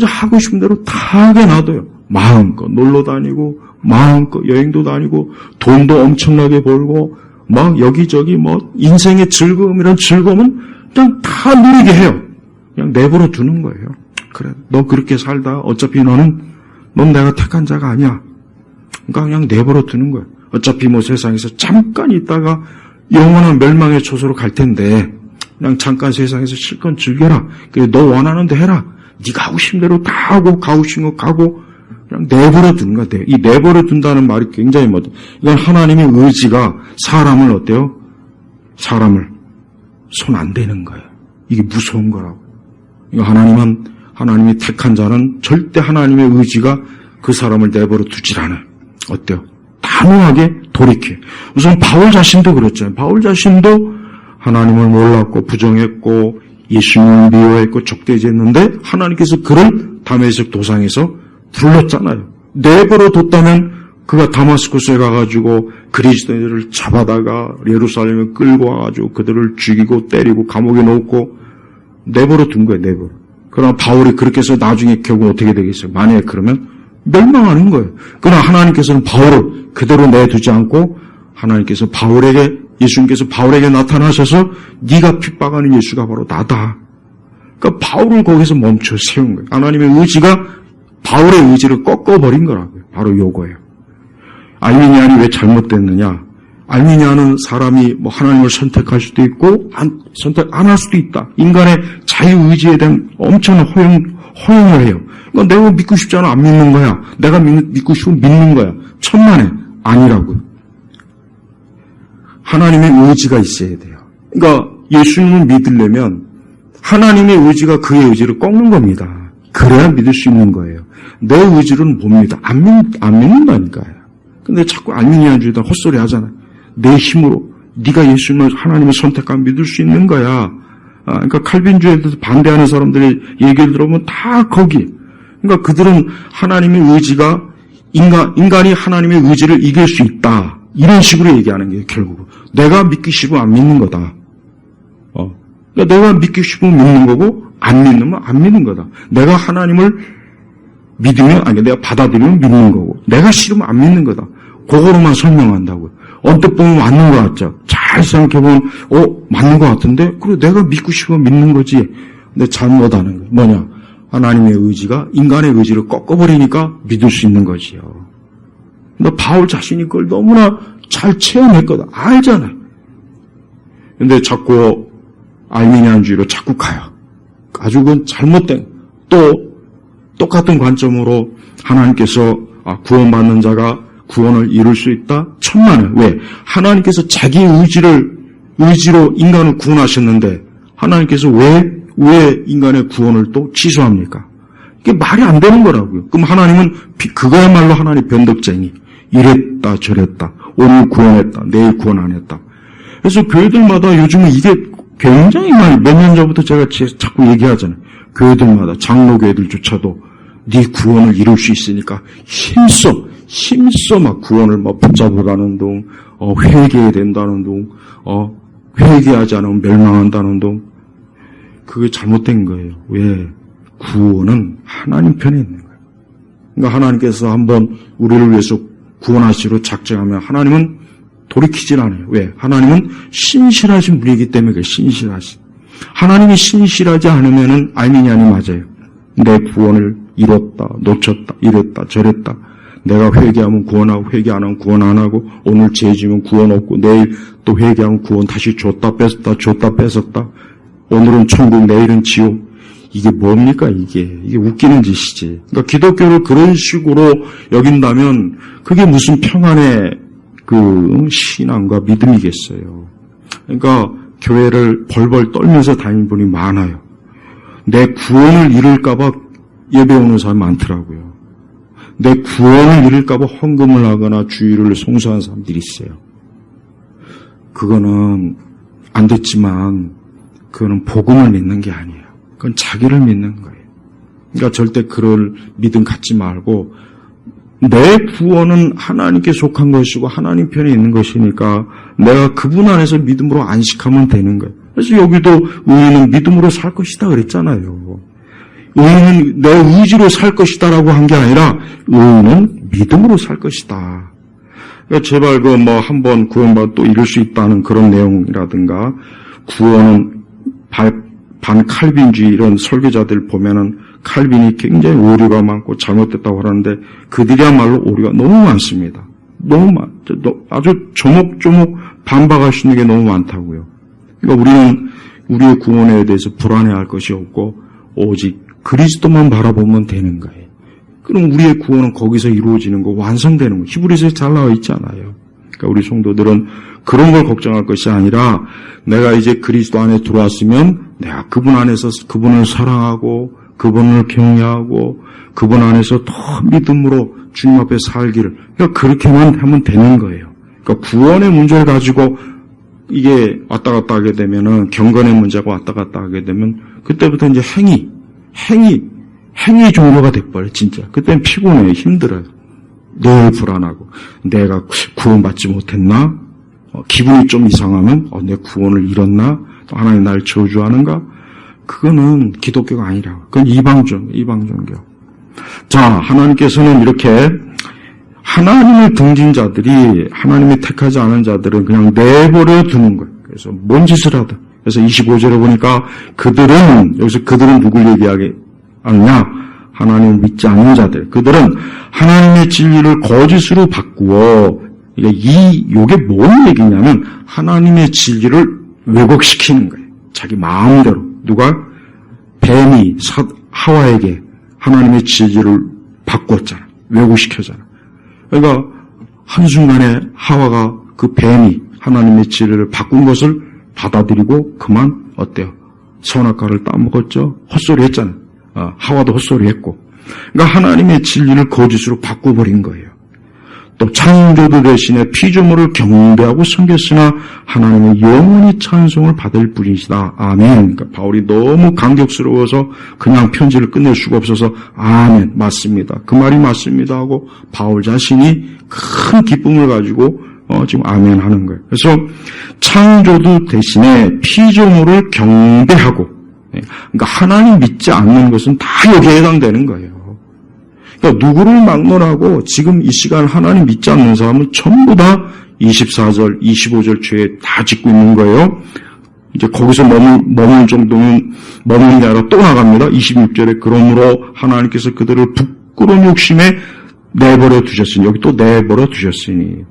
하고 싶은 대로 다 하게 놔둬요. 마음껏 놀러 다니고 마음껏 여행도 다니고 돈도 엄청나게 벌고 막 여기저기 인생의 즐거움이란 즐거움은 그냥 다 누리게 해요. 그냥 내버려 두는 거예요. 그래, 너 그렇게 살다 어차피 넌 내가 택한 자가 아니야. 그러니까 그냥 내버려 두는 거예요. 어차피 세상에서 잠깐 있다가 영원한 멸망의 초소로 갈 텐데 그냥 잠깐 세상에서 실컷 즐겨라. 그래, 너 원하는 데 해라. 네가 하고 싶은 대로 다 하고 가고 싶은 거 가고 그냥 내버려 두는 거야. 이 내버려 둔다는 말이 굉장히 이건 하나님의 의지가 사람을 어때요? 사람을 손 안 대는 거예요. 이게 무서운 거라고. 이거 하나님이 택한 자는 절대 하나님의 의지가 그 사람을 내버려 두질 않아요. 어때요? 단호하게 돌이켜. 우선 바울 자신도 그랬잖아요. 바울 자신도 하나님을 몰랐고 부정했고 예수님을 미워했고 적대지했는데 하나님께서 그를 다메섹 도상에서 불렀잖아요. 내버려 뒀다면 그가 다마스쿠스에 가가지고 그리스도인들을 잡아다가 예루살렘에 끌고 와가지고 그들을 죽이고 때리고 감옥에 넣고 내버려 둔 거예요. 내버려. 그러나 바울이 그렇게 해서 나중에 결국 어떻게 되겠어요? 만약에 그러면 멸망하는 거예요. 그러나 하나님께서는 바울을 그대로 내두지 않고 하나님께서 예수님께서 바울에게 나타나셔서 네가 핍박하는 예수가 바로 나다. 그러니까 바울을 거기서 멈춰 세운 거예요. 하나님의 의지가 바울의 의지를 꺾어버린 거라고요. 바로 요거예요. 알미니안이 왜 잘못됐느냐? 알미니안은 사람이 하나님을 선택할 수도 있고 선택 안 할 수도 있다. 인간의 자유의지에 대한 엄청난 허용을 해요. 그러니까 내가 믿고 싶지 않아 안 믿는 거야. 내가 믿고 싶으면 믿는 거야. 천만에 아니라고요. 하나님의 의지가 있어야 돼요. 그러니까 예수님을 믿으려면 하나님의 의지가 그의 의지를 꺾는 겁니다. 그래야 믿을 수 있는 거예요. 내 의지로는 못 믿어. 안 믿는다니까요. 근데 자꾸 알미니안주의다 헛소리 하잖아요. 내 힘으로 네가 예수님을 하나님을 선택하면 믿을 수 있는 거야. 그러니까 칼빈주의에 대해서 반대하는 사람들의 얘기를 들어보면 다 거기. 그러니까 그들은 하나님의 의지가 인간이 하나님의 의지를 이길 수 있다. 이런 식으로 얘기하는 게 결국 내가 믿기 싶으면 안 믿는 거다. 그러니까 내가 믿기 싶으면 믿는 거고 안 믿으면 안 믿는 거다. 내가 하나님을 믿으면 내가 받아들이면 믿는 거고 내가 싫으면 안 믿는 거다. 그거로만 설명한다고요. 언뜻 보면 맞는 것 같죠. 잘 생각해보면 맞는 것 같은데 그래 내가 믿고 싶으면 믿는 거지. 근데 잘못하는 거예요. 뭐냐? 하나님의 의지가 인간의 의지를 꺾어버리니까 믿을 수 있는 거지요. 근데 바울 자신이 그걸 너무나 잘 체험했거든. 알잖아요. 근데 자꾸 알미니안주의로 자꾸 가요. 아주 그건 잘못된 또 똑같은 관점으로 하나님께서 구원받는 자가 구원을 이룰 수 있다? 천만에. 왜? 하나님께서 자기 의지로 인간을 구원하셨는데 하나님께서 왜 인간의 구원을 또 취소합니까? 이게 말이 안 되는 거라고요. 그럼 하나님은 그거야말로 하나님 변덕쟁이. 이랬다 저랬다. 오늘 구원했다. 내일 구원 안 했다. 그래서 교회들마다 요즘은 이게 굉장히 많이 몇 년 전부터 제가 자꾸 얘기하잖아요. 교회들마다 장로교회들조차도 네 구원을 이룰 수 있으니까 힘써 막 구원을 막 붙잡아가는 둥, 회개해야 된다는 둥, 회개하지 않으면 멸망한다는 둥. 그게 잘못된 거예요. 왜? 구원은 하나님 편에 있는 거예요. 그러니까 하나님께서 한번 우리를 위해서 구원하시기로 작정하면 하나님은 돌이키질 않아요. 왜? 하나님은 신실하신 분이기 때문에 그게 신실하신. 하나님이 신실하지 않으면은 알미니안이 맞아요. 내 구원을 이뤘다, 놓쳤다, 이랬다, 저랬다. 내가 회개하면 구원하고 회개 안 하면 구원 안 하고 오늘 죄 지면 구원 없고 내일 또 회개하면 구원 다시 줬다 뺏었다. 오늘은 천국, 내일은 지옥. 이게 뭡니까 이게 웃기는 짓이지. 그러니까 기독교를 그런 식으로 여긴다면 그게 무슨 평안의 그 신앙과 믿음이겠어요. 그러니까 교회를 벌벌 떨면서 다니는 분이 많아요. 내 구원을 잃을까봐 예배 오는 사람이 많더라고요. 내 구원을 잃을까봐 헌금을 하거나 주일을 송수하는 사람들이 있어요. 그거는 안 됐지만 그거는 복음을 믿는 게 아니에요. 그건 자기를 믿는 거예요. 그러니까 절대 그럴 믿음 갖지 말고 내 구원은 하나님께 속한 것이고 하나님 편에 있는 것이니까 내가 그분 안에서 믿음으로 안식하면 되는 거예요. 그래서 여기도 의인은 믿음으로 살 것이다 그랬잖아요. 의인은 내 의지로 살 것이다라고 한 게 아니라 의인은 믿음으로 살 것이다. 그러니까 제발 그 뭐 한번 구원받아 또 이룰 수 있다는 그런 내용이라든가 구원은 반칼빈주의 이런 설교자들 보면은 칼빈이 굉장히 오류가 많고 잘못됐다고 하는데 그들이야말로 오류가 너무 많습니다. 아주 조목조목 반박할 수 있는 게 너무 많다고요. 그러니까 우리는 우리의 구원에 대해서 불안해할 것이 없고 오직 그리스도만 바라보면 되는 거예요. 그럼 우리의 구원은 거기서 이루어지는 거, 완성되는 거. 히브리서에 잘 나와 있잖아요. 그러니까 우리 성도들은 그런 걸 걱정할 것이 아니라 내가 이제 그리스도 안에 들어왔으면 내가 그분 안에서 그분을 사랑하고 그분을 경외하고 그분 안에서 더 믿음으로 주님 앞에 살기를. 그러니까 그렇게만 하면 되는 거예요. 그러니까 구원의 문제를 가지고 이게 왔다 갔다 하게 되면은 경건의 문제가 왔다 갔다 하게 되면 그때부터 이제 행위 종료가 돼버려요, 진짜. 그때는 피곤해요, 힘들어요. 늘 불안하고. 내가 구원받지 못했나? 기분이 좀 이상하면, 내 구원을 잃었나? 또 하나님 날 저주하는가? 그거는 기독교가 아니라고. 그건 이방종교. 자, 하나님께서는 이렇게 하나님을 등진 자들이, 하나님이 택하지 않은 자들은 그냥 내버려 두는 거예요. 그래서 뭔 짓을 하든. 그래서 25절에 보니까 여기서 그들은 누굴 얘기하느냐? 하나님을 믿지 않는 자들. 그들은 하나님의 진리를 거짓으로 바꾸어, 요게 뭔 얘기냐면, 하나님의 진리를 왜곡시키는 거예요. 자기 마음대로. 누가? 뱀이 하와에게 하나님의 진리를 바꿨잖아. 왜곡시켰잖아. 그러니까, 한순간에 하와가 그 뱀이 하나님의 진리를 바꾼 것을 받아들이고 그만 어때요? 선악과를 따먹었죠. 헛소리 했잖아요. 하와도 헛소리 했고. 그러니까 하나님의 진리를 거짓으로 바꿔버린 거예요. 또 창조주 대신에 피조물을 경배하고 섬겼으나 하나님의 영원히 찬송을 받을 분이시다. 아멘. 그러니까 바울이 너무 감격스러워서 그냥 편지를 끝낼 수가 없어서 아멘, 맞습니다. 그 말이 맞습니다 하고 바울 자신이 큰 기쁨을 가지고 지금 아멘 하는 거예요. 그래서 창조주 대신에 피조물을 경배하고, 그러니까 하나님 믿지 않는 것은 다 여기에 해당되는 거예요. 그러니까 누구를 막론하고 지금 이 시간 하나님 믿지 않는 사람은 전부 다 24절, 25절 죄에 다 짓고 있는 거예요. 이제 거기서 머물 정도는 머무는 게 아니라 또 나갑니다. 26절에 그러므로 하나님께서 그들을 부끄러운 욕심에 내버려 두셨으니, 여기 또 내버려 두셨으니,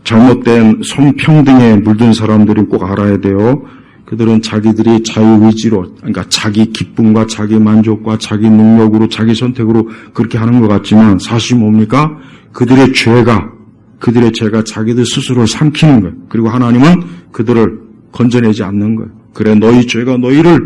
잘못된 성평등에 물든 사람들은 꼭 알아야 돼요. 그들은 자기들이 자유의지로, 그러니까 자기 기쁨과 자기 만족과 자기 능력으로 자기 선택으로 그렇게 하는 것 같지만 사실 뭡니까? 그들의 죄가 자기들 스스로를 삼키는 거예요. 그리고 하나님은 그들을 건져내지 않는 거예요. 그래, 너희 죄가 너희를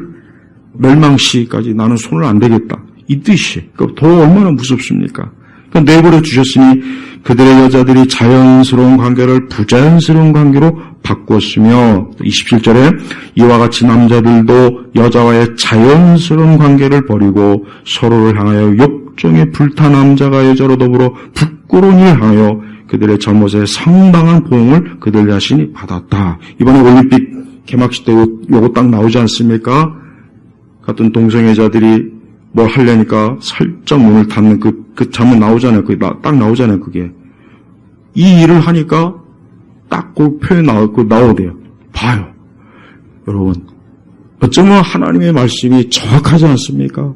멸망시까지 나는 손을 안 대겠다. 이 뜻이. 그러니까 더 얼마나 무섭습니까? 그러니까 내버려 두셨으니 그들의 여자들이 자연스러운 관계를 부자연스러운 관계로 바꿨으며, 27절에 이와 같이 남자들도 여자와의 자연스러운 관계를 버리고 서로를 향하여 욕정에 불탄 남자가 여자로 더불어 부끄러운 일을 하여 그들의 잘못에 상당한 보응을 그들 자신이 받았다. 이번에 올림픽 개막식 때 요거 딱 나오지 않습니까? 같은 동성애자들이 뭘 하려니까 살짝 문을 닫는 그 장면 나오잖아요. 딱 나오잖아요, 그게. 이 일을 하니까 딱 그 표현 나오대요. 봐요. 여러분. 어쩌면 하나님의 말씀이 정확하지 않습니까?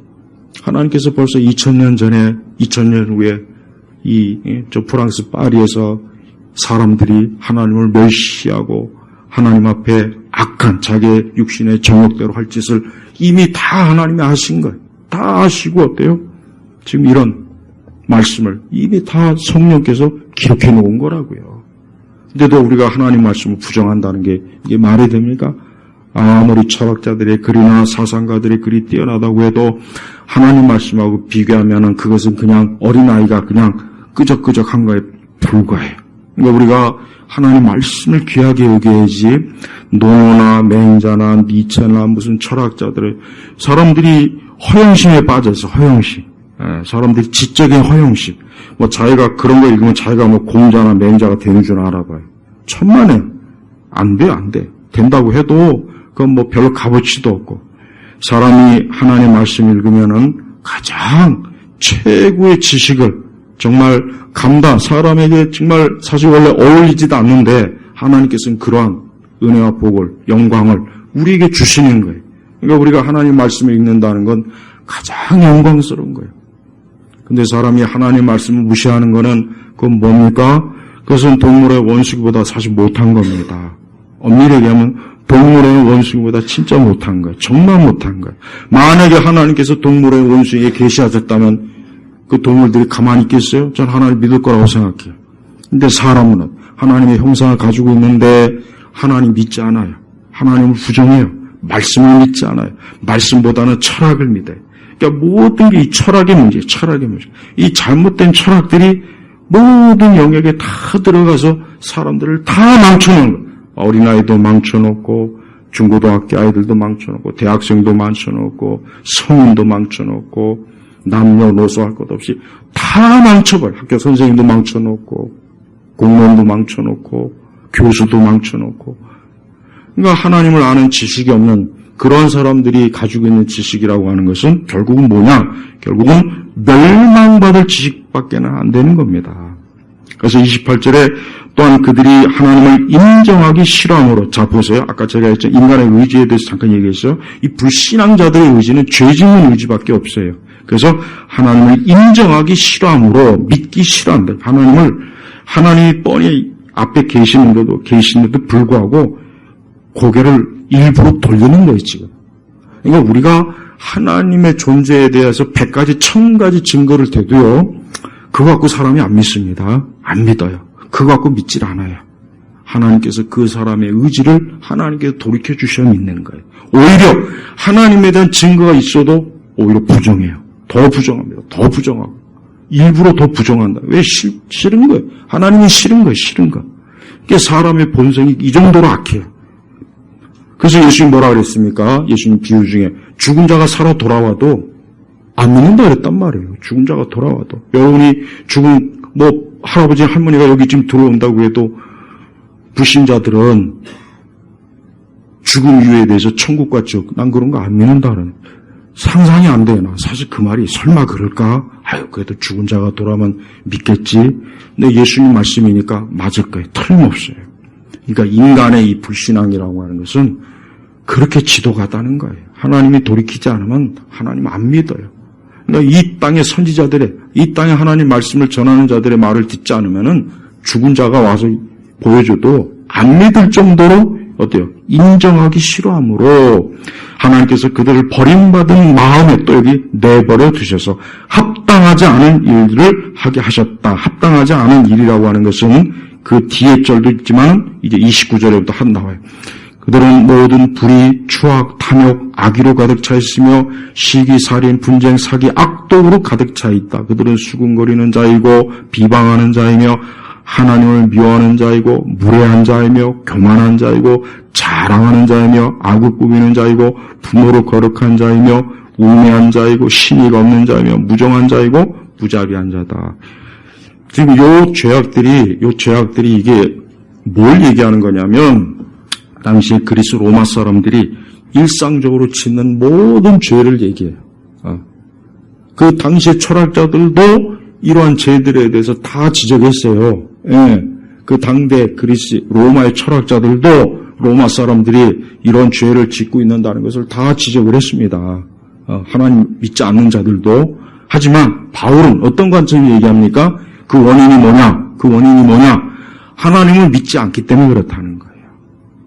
하나님께서 벌써 2000년 전에, 2000년 후에 저 프랑스 파리에서 사람들이 하나님을 멸시하고 하나님 앞에 악한 자기의 육신의 정욕대로 할 짓을 이미 다 하나님이 아신 거예요. 다 아시고 어때요? 지금 이런 말씀을 이미 다 성령께서 기록해 놓은 거라고요. 근데도 우리가 하나님 말씀을 부정한다는 게 이게 말이 됩니까? 아무리 철학자들의 글이나 사상가들의 글이 뛰어나다고 해도 하나님 말씀하고 비교하면은 그것은 그냥 어린아이가 그냥 끄적끄적한 거에 불과해요. 그러니까 우리가 하나님 말씀을 귀하게 여겨야지 노노나 맹자나 니체나 무슨 철학자들의 사람들이 허영심에 빠져서 허영심. 사람들이 지적인 허영심. 뭐 자기가 그런 거 읽으면 자기가 뭐 공자나 맹자가 되는 줄 알아봐요. 천만에 안 돼, 안 돼. 된다고 해도 그건 뭐 별로 값어치도 없고 사람이 하나님 말씀 읽으면은 가장 최고의 지식을 정말 감당 사람에게 정말 사실 원래 어울리지도 않는데 하나님께서는 그러한 은혜와 복을 영광을 우리에게 주시는 거예요. 그러니까 우리가 하나님 말씀을 읽는다는 건 가장 영광스러운 거예요. 근데 사람이 하나님 말씀을 무시하는 거는 그건 뭡니까? 그것은 동물의 원수기보다 사실 못한 겁니다. 엄밀히 얘기하면 동물의 원수기보다 진짜 못한 거예요. 정말 못한 거예요. 만약에 하나님께서 동물의 원수에게 계시하셨다면 그 동물들이 가만히 있겠어요? 전 하나님 믿을 거라고 생각해요. 근데 사람은 하나님의 형상을 가지고 있는데 하나님 믿지 않아요. 하나님을 부정해요. 말씀을 믿지 않아요. 말씀보다는 철학을 믿어요. 그러니까 모든 게 이 철학의 문제예요. 철학의 문제. 이 잘못된 철학들이 모든 영역에 다 들어가서 사람들을 다 망쳐놓은 거예요. 어린아이도 망쳐놓고 중고등학교 아이들도 망쳐놓고 대학생도 망쳐놓고 성인도 망쳐놓고 남녀노소 할 것 없이 다 망쳐버려. 학교 선생님도 망쳐놓고 공무원도 망쳐놓고 교수도 망쳐놓고 그러니까 하나님을 아는 지식이 없는 그런 사람들이 가지고 있는 지식이라고 하는 것은 결국은 뭐냐? 결국은 멸망받을 지식밖에는 안 되는 겁니다. 그래서 28절에 또한 그들이 하나님을 인정하기 싫어함으로 자 보세요. 아까 제가 했죠. 인간의 의지에 대해서 잠깐 얘기했어요. 이 불신앙자들의 의지는 죄 짓는 의지밖에 없어요. 그래서 하나님을 인정하기 싫어함으로 믿기 싫어한다. 하나님이 뻔히 앞에 계시는데도 불구하고 고개를 일부러 돌리는 거예요, 지금. 그러니까 우리가 하나님의 존재에 대해서 100가지, 1000가지 증거를 대도요, 그거 갖고 사람이 안 믿습니다. 안 믿어요. 그거 갖고 믿질 않아요. 하나님께서 그 사람의 의지를 하나님께서 돌이켜 주셔야 믿는 거예요. 오히려 하나님에 대한 증거가 있어도 오히려 부정해요. 더 부정합니다. 더 부정하고. 일부러 더 부정한다. 왜 싫은 거예요? 하나님이 싫은 거예요. 싫은 거. 그러니까 사람의 본성이 이 정도로 악해요. 그래서 예수님 뭐라 그랬습니까? 예수님 비유 중에 죽은 자가 살아 돌아와도 안 믿는다 그랬단 말이에요. 죽은 자가 돌아와도. 여러분이 죽은 할아버지 할머니가 여기 지금 들어온다고 해도 불신자들은 죽음 이유에 대해서 천국 같죠. 난 그런 거 안 믿는다는 상상이 안 돼요. 나 사실 그 말이 설마 그럴까? 아유 그래도 죽은 자가 돌아오면 믿겠지. 근데 예수님 말씀이니까 맞을 거예요. 틀림없어요. 그러니까 인간의 이 불신앙이라고 하는 것은 그렇게 지독하다는 거예요. 하나님이 돌이키지 않으면 하나님 안 믿어요. 그러니까 이 땅의 선지자들의, 이 땅에 하나님 말씀을 전하는 자들의 말을 듣지 않으면은 죽은 자가 와서 보여줘도 안 믿을 정도로 어때요? 인정하기 싫어함으로 하나님께서 그들을 버림받은 마음에 또 여기 내버려 두셔서 합당하지 않은 일들을 하게 하셨다. 합당하지 않은 일이라고 하는 것은 그 뒤에 절도 있지만 이제 29절에부터 한 나와요. 그들은 모든 불의, 추악, 탐욕, 악의로 가득 차 있으며 시기, 살인, 분쟁, 사기, 악독으로 가득 차 있다. 그들은 수군거리는 자이고 비방하는 자이며 하나님을 미워하는 자이고 무례한 자이며 교만한 자이고 자랑하는 자이며 악을 꾸미는 자이고 부모로 거룩한 자이며 우매한 자이고 신의가 없는 자이며 무정한 자이고 무자비한 자다. 지금 요 죄악들이 이게 뭘 얘기하는 거냐면 당시에 그리스 로마 사람들이 일상적으로 짓는 모든 죄를 얘기해요. 그 당시의 철학자들도 이러한 죄들에 대해서 다 지적했어요. 예. 그 당대 그리스 로마의 철학자들도 로마 사람들이 이런 죄를 짓고 있는다는 것을 다 지적을 했습니다. 하나님 믿지 않는 자들도. 하지만 바울은 어떤 관점이 얘기합니까? 그 원인이 뭐냐? 하나님을 믿지 않기 때문에 그렇다는 거예요.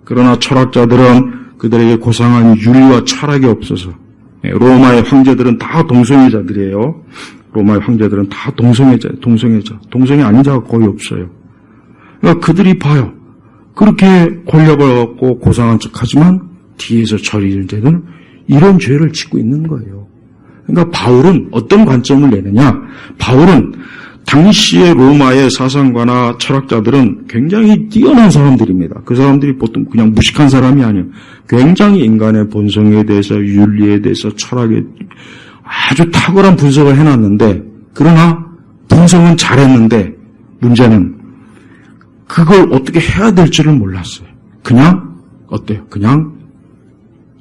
그러나 철학자들은 그들에게 고상한 윤리와 철학이 없어서 로마의 황제들은 다 동성애자들이에요. 로마의 황제들은 다 동성애자. 동성이 아닌 자가 거의 없어요. 그러니까 그들이 봐요. 그렇게 권력을 얻고 고상한 척하지만 뒤에서 저지른 죄는 이런 죄를 짓고 있는 거예요. 그러니까 바울은 어떤 관점을 내느냐? 바울은 당시의 로마의 사상가나 철학자들은 굉장히 뛰어난 사람들입니다. 그 사람들이 보통 그냥 무식한 사람이 아니에요. 굉장히 인간의 본성에 대해서, 윤리에 대해서, 철학에 아주 탁월한 분석을 해놨는데, 그러나 분석은 잘했는데 문제는 그걸 어떻게 해야 될지를 몰랐어요. 그냥 어때요? 그냥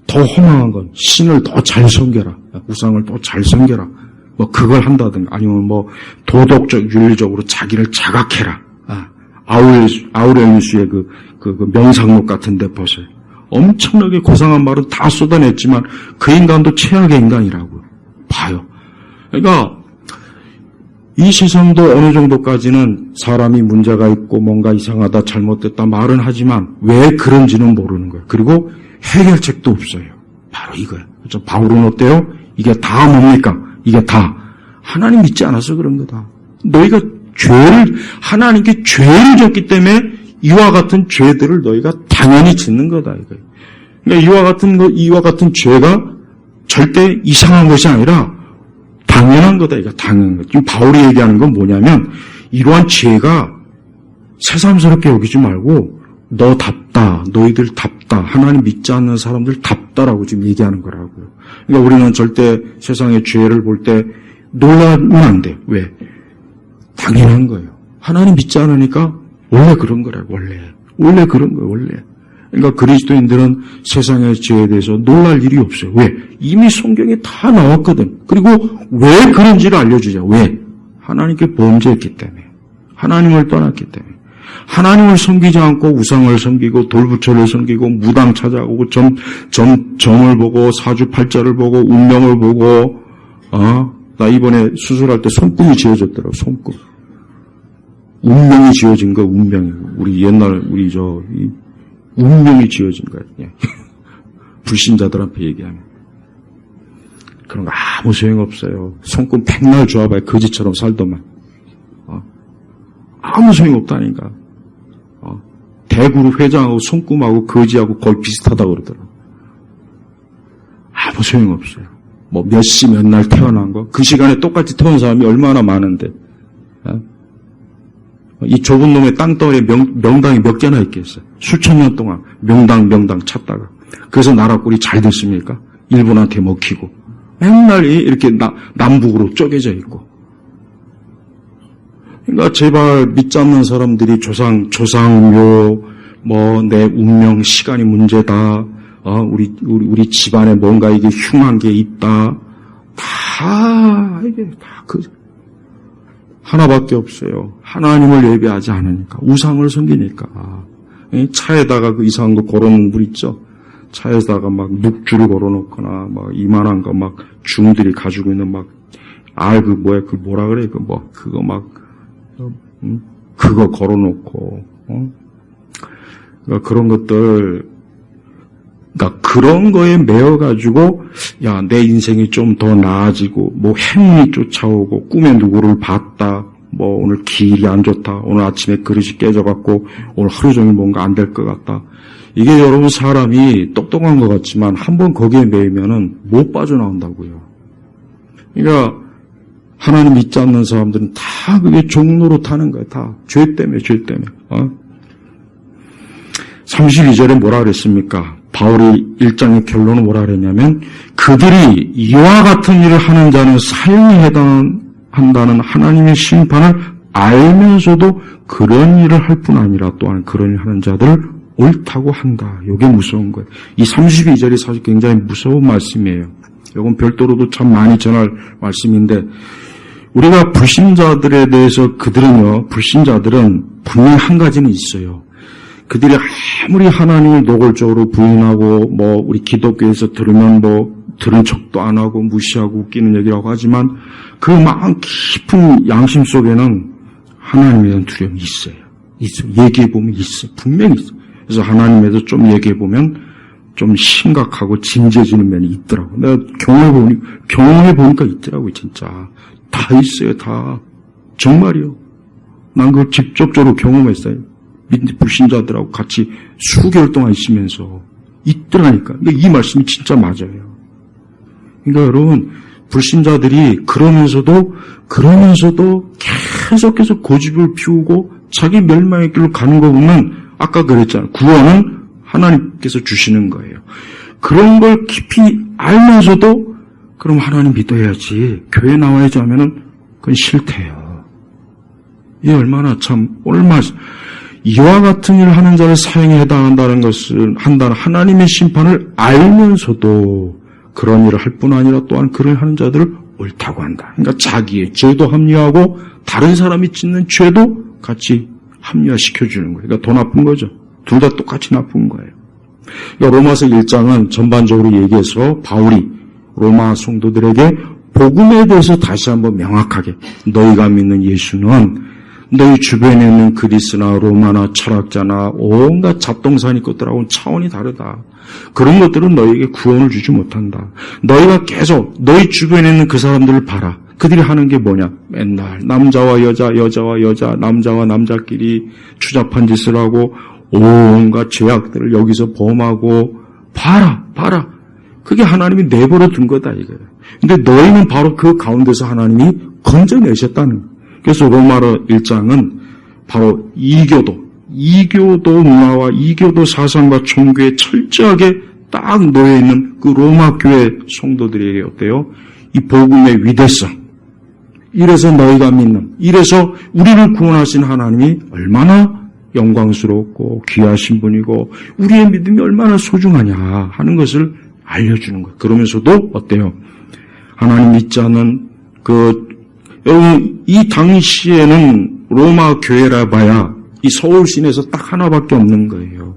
더 허망한 건 신을 더 잘 섬겨라, 우상을 더 잘 섬겨라, 뭐 그걸 한다든가, 아니면 뭐 도덕적 윤리적으로 자기를 자각해라. 아우렐리우스의 그 명상록 같은데 보세요. 엄청나게 고상한 말은 다 쏟아냈지만 그 인간도 최악의 인간이라고요. 봐요. 그러니까 이 세상도 어느 정도까지는 사람이 문제가 있고 뭔가 이상하다, 잘못됐다 말은 하지만 왜 그런지는 모르는 거예요. 그리고 해결책도 없어요. 바로 이거예요. 그렇죠? 바울은 어때요? 이게 다 뭡니까? 이게 다 하나님 믿지 않아서 그런 거다. 너희가 하나님께 죄를 졌기 때문에 이와 같은 죄들을 너희가 당연히 짓는 거다, 이거예요. 그러니까 이와 같은 죄가 절대 이상한 것이 아니라 당연한 거다, 이거 당연한 거. 지금 바울이 얘기하는 건 뭐냐면, 이러한 죄가 새삼스럽게 여기지 말고 너답다, 너희들 답다, 하나님 믿지 않는 사람들 답다라고 지금 얘기하는 거라고요. 그러니까 우리는 절대 세상의 죄를 볼 때 놀라면 안 돼요. 왜? 당연한 거예요. 하나님 믿지 않으니까 원래 그런 거라고, 원래 그런 거예요, 원래. 그러니까 그리스도인들은 세상의 죄에 대해서 놀랄 일이 없어요. 왜? 이미 성경에 다 나왔거든. 그리고 왜 그런지를 알려주자. 왜? 하나님께 범죄했기 때문에. 하나님을 떠났기 때문에. 하나님을 섬기지 않고 우상을 섬기고 돌부처를 섬기고 무당 찾아오고 점을 보고 사주팔자를 보고 운명을 보고, 나 이번에 수술할 때 손금이 지어졌더라고, 손금. 운명이 지어진 거, 운명이. 운명이 지어진 거야. 불신자들한테 얘기하면. 그런 거 아무 소용없어요. 손금 백날 좋아봐야 거지처럼 살더만. 아무 소용없다니까. 대구로 회장하고 손금하고 거지하고 거의 비슷하다고 그러더라고. 아무 소용없어요. 뭐 몇 시 몇 날 태어난 거, 그 시간에 똑같이 태어난 사람이 얼마나 많은데. 이 좁은 놈의 땅덩어리에 명당이 몇 개나 있겠어요. 수천 년 동안 명당 찾다가. 그래서 나라 꼴이 잘 됐습니까? 일본한테 먹히고. 맨날 이렇게 남북으로 쪼개져 있고. 그러니까 제발 믿지 않는 사람들이 조상묘, 뭐 내 운명, 시간이 문제다. 우리 집안에 뭔가 이게 흉한 게 있다. 이게 다 하나밖에 없어요. 하나님을 예배하지 않으니까, 우상을 섬기니까. 차에다가 그 이상한 거 걸어놓은 물 있죠? 차에다가 막 묵주를 걸어놓거나, 막 이만한 거 막 중들이 가지고 있는 뭐라 그래? 그거 걸어놓고, 그러니까 그런 것들, 그러니까 그런 거에 매여가지고, 야, 내 인생이 좀 더 나아지고, 뭐 행운이 쫓아오고, 꿈에 누구를 봤다, 뭐 오늘 기일이 안 좋다, 오늘 아침에 그릇이 깨져갖고, 오늘 하루 종일 뭔가 안 될 것 같다. 이게 여러분 사람이 똑똑한 것 같지만, 한번 거기에 매이면은 못 빠져나온다고요. 그러니까, 하나님 믿지 않는 사람들은 다 그게 종로로 타는 거야, 다. 죄 때문에. 32절에 뭐라 그랬습니까? 바울이 1장의 결론은 뭐라 그랬냐면, 그들이 이와 같은 일을 하는 자는 사형에 해당한다는 하나님의 심판을 알면서도 그런 일을 할 뿐 아니라 또한 그런 일을 하는 자들을 옳다고 한다. 이게 무서운 거예요. 이 32절이 사실 굉장히 무서운 말씀이에요. 이건 별도로도 참 많이 전할 말씀인데, 우리가 불신자들에 대해서 불신자들은 분명히 한 가지는 있어요. 그들이 아무리 하나님을 노골적으로 부인하고, 뭐, 우리 기독교에서 들으면 들은 척도 안 하고, 무시하고 웃기는 얘기라고 하지만, 그 마음 깊은 양심 속에는 하나님에 대한 두려움이 있어요. 얘기해보면 있어요. 분명히 있어요. 그래서 하나님에 대해서 좀 얘기해보면, 좀 심각하고 진지해지는 면이 있더라고. 내가 경험해보니까 있더라고요, 진짜. 다 있어요, 다. 정말이요. 난 그걸 직접적으로 경험했어요. 불신자들하고 같이 수개월 동안 있으면서 있더라니까. 그러니까 이 말씀이 진짜 맞아요. 그러니까 여러분, 불신자들이 그러면서도 계속해서 고집을 피우고 자기 멸망의 길로 가는 거 보면 아까 그랬잖아요. 구원은 하나님께서 주시는 거예요. 그런 걸 깊이 알면서도 그럼 하나님 믿어야지, 교회 나와야지 하면은 그건 싫대요. 이게 얼마나 이와 같은 일을 하는 자를 사형에 해당한다는 것을 한다는 하나님의 심판을 알면서도 그런 일을 할 뿐 아니라 또한 그를 하는 자들을 옳다고 한다. 그러니까 자기의 죄도 합리화하고 다른 사람이 짓는 죄도 같이 합리화시켜주는 거예요. 그러니까 더 나쁜 거죠. 둘 다 똑같이 나쁜 거예요. 그러니까 로마서 1장은 전반적으로 얘기해서 바울이 로마 성도들에게 복음에 대해서 다시 한번 명확하게 너희가 믿는 예수는 너희 주변에 있는 그리스나 로마나 철학자나 온갖 잡동사니 것들하고는 차원이 다르다. 그런 것들은 너희에게 구원을 주지 못한다. 너희가 계속 너희 주변에 있는 그 사람들을 봐라. 그들이 하는 게 뭐냐? 맨날 남자와 여자, 여자와 여자, 남자와 남자끼리 추잡한 짓을 하고 온갖 죄악들을 여기서 범하고 봐라. 그게 하나님이 내버려 둔 거다 이거예요. 근데 너희는 바로 그 가운데서 하나님이 건져내셨다는 거예요. 그래서 로마서 1장은 바로 이교도 문화와 이교도 사상과 종교에 철저하게 딱 놓여 있는 그 로마 교회 성도들에게 어때요? 이 복음의 위대성, 이래서 너희가 믿는, 이래서 우리를 구원하신 하나님이 얼마나 영광스럽고 귀하신 분이고 우리의 믿음이 얼마나 소중하냐 하는 것을 알려주는 거예요. 그러면서도 어때요? 하나님 믿지 않는 여러분, 이 당시에는 로마 교회라 봐야 이 서울 시내에서 딱 하나밖에 없는 거예요.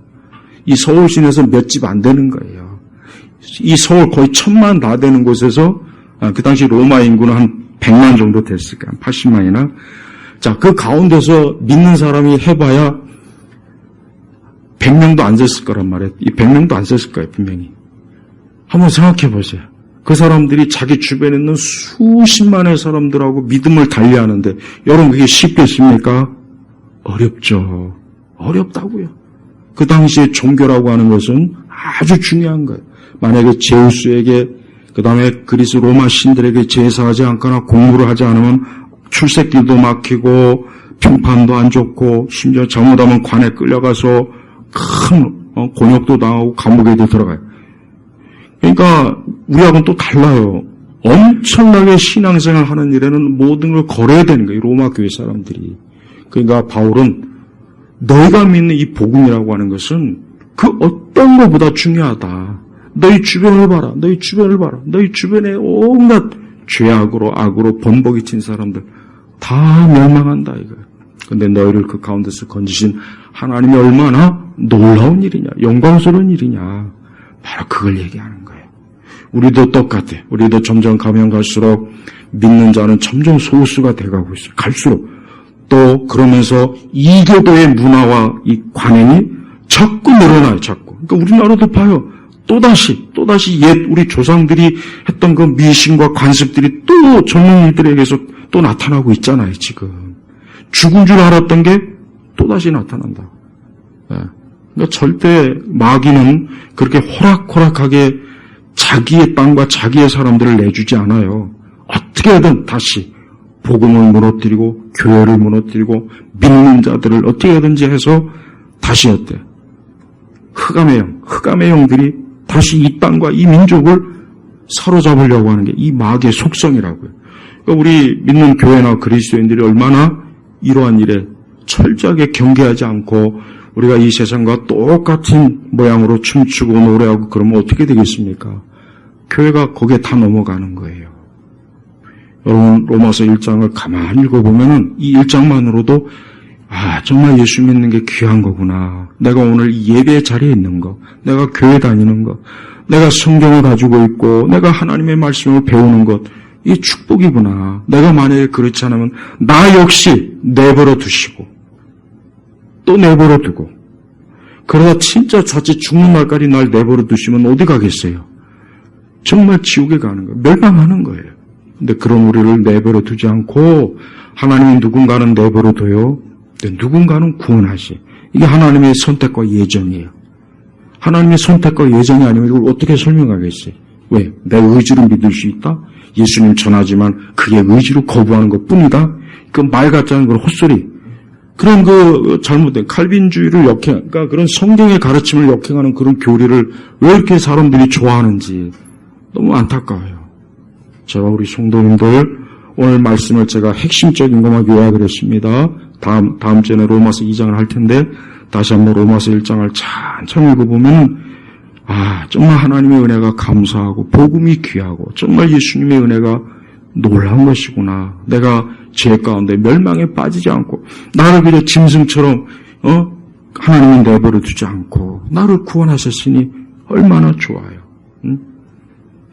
이 서울 시내에서 몇 집 안 되는 거예요. 이 서울 거의 1000만 다 되는 곳에서 그 당시 로마 인구는 한 100만 정도 됐을까, 80만이나. 자, 그 가운데서 믿는 사람이 해봐야 100명도 안 됐을 거란 말이에요. 이 100명도 안 됐을 거예요, 분명히. 한번 생각해 보세요. 그 사람들이 자기 주변에 있는 수십만의 사람들하고 믿음을 달리하는데 여러분 그게 쉽겠습니까? 어렵죠. 어렵다고요. 그 당시에 종교라고 하는 것은 아주 중요한 거예요. 만약에 제우스에게 그 다음에 그리스 로마 신들에게 제사하지 않거나 공부를 하지 않으면 출세길도 막히고 평판도 안 좋고 심지어 잘못하면 관에 끌려가서 큰 곤욕도 당하고 감옥에도 들어가요. 그러니까 우리하고는 또 달라요. 엄청나게 신앙생활 하는 일에는 모든 걸 걸어야 되는 거예요. 로마 교회 사람들이. 그러니까 바울은 너희가 믿는 이 복음이라고 하는 것은 그 어떤 것보다 중요하다. 너희 주변을 봐라. 너희 주변에 온갖 죄악으로 악으로 번복이 친 사람들 다 멸망한다 이거예요. 그런데 너희를 그 가운데서 건지신 하나님이 얼마나 놀라운 일이냐, 영광스러운 일이냐. 바로 그걸 얘기하는 거예요. 우리도 똑같아. 우리도 점점 가면 갈수록 믿는 자는 점점 소수가 돼가고 있어요. 갈수록. 또 그러면서 이교도의 문화와 이 관행이 자꾸 늘어나요. 자꾸. 그러니까 우리나라도 봐요. 또다시 옛 우리 조상들이 했던 그 미신과 관습들이 또 젊은이들에게서 또 나타나고 있잖아요. 지금. 죽은 줄 알았던 게 또다시 나타난다. 네. 그러니까 절대 마귀는 그렇게 호락호락하게 자기의 땅과 자기의 사람들을 내주지 않아요. 어떻게든 다시 복음을 무너뜨리고 교회를 무너뜨리고 믿는 자들을 어떻게든지 해서 다시 어때? 흑암의 영들이 다시 이 땅과 이 민족을 사로잡으려고 하는 게 이 마귀의 속성이라고요. 그러니까 우리 믿는 교회나 그리스도인들이 얼마나 이러한 일에 철저하게 경계하지 않고 우리가 이 세상과 똑같은 모양으로 춤추고 노래하고 그러면 어떻게 되겠습니까? 교회가 거기에 다 넘어가는 거예요. 여러분 로마서 1장을 가만히 읽어보면은 이 1장만으로도 정말 예수 믿는 게 귀한 거구나. 내가 오늘 예배 자리에 있는 거, 내가 교회 다니는 거, 내가 성경을 가지고 있고 내가 하나님의 말씀을 배우는 것, 이 축복이구나. 내가 만약에 그렇지 않으면 나 역시 내버려 두시고 또 내버려 두고 그러다 진짜 자칫 죽는 날까지 날 내버려 두시면 어디 가겠어요? 정말 지옥에 가는 거예요. 멸망하는 거예요. 근데 그런 우리를 내버려 두지 않고 하나님이 누군가는 내버려 둬요. 누군가는 구원하시. 이게 하나님의 선택과 예정이에요. 하나님의 선택과 예정이 아니면 이걸 어떻게 설명하겠어요? 왜? 내 의지로 믿을 수 있다? 예수님 전하지만 그게 의지로 거부하는 것 뿐이다? 그 말 같지 않은 그런 헛소리. 그런 그 잘못된 칼빈주의를 그러니까 그런 성경의 가르침을 역행하는 그런 교리를 왜 이렇게 사람들이 좋아하는지 너무 안타까워요. 제가 우리 성도님들 오늘 말씀을 제가 핵심적인 것만 요약을 했습니다. 다음 주에는 로마서 2장을 할 텐데 다시 한번 로마서 1장을 천천히 읽어보면 정말 하나님의 은혜가 감사하고 복음이 귀하고 정말 예수님의 은혜가 놀라운 것이구나. 내가 죄 가운데 멸망에 빠지지 않고 나를 그저 짐승처럼 하나님은 내버려 두지 않고 나를 구원하셨으니 얼마나 좋아요. 응?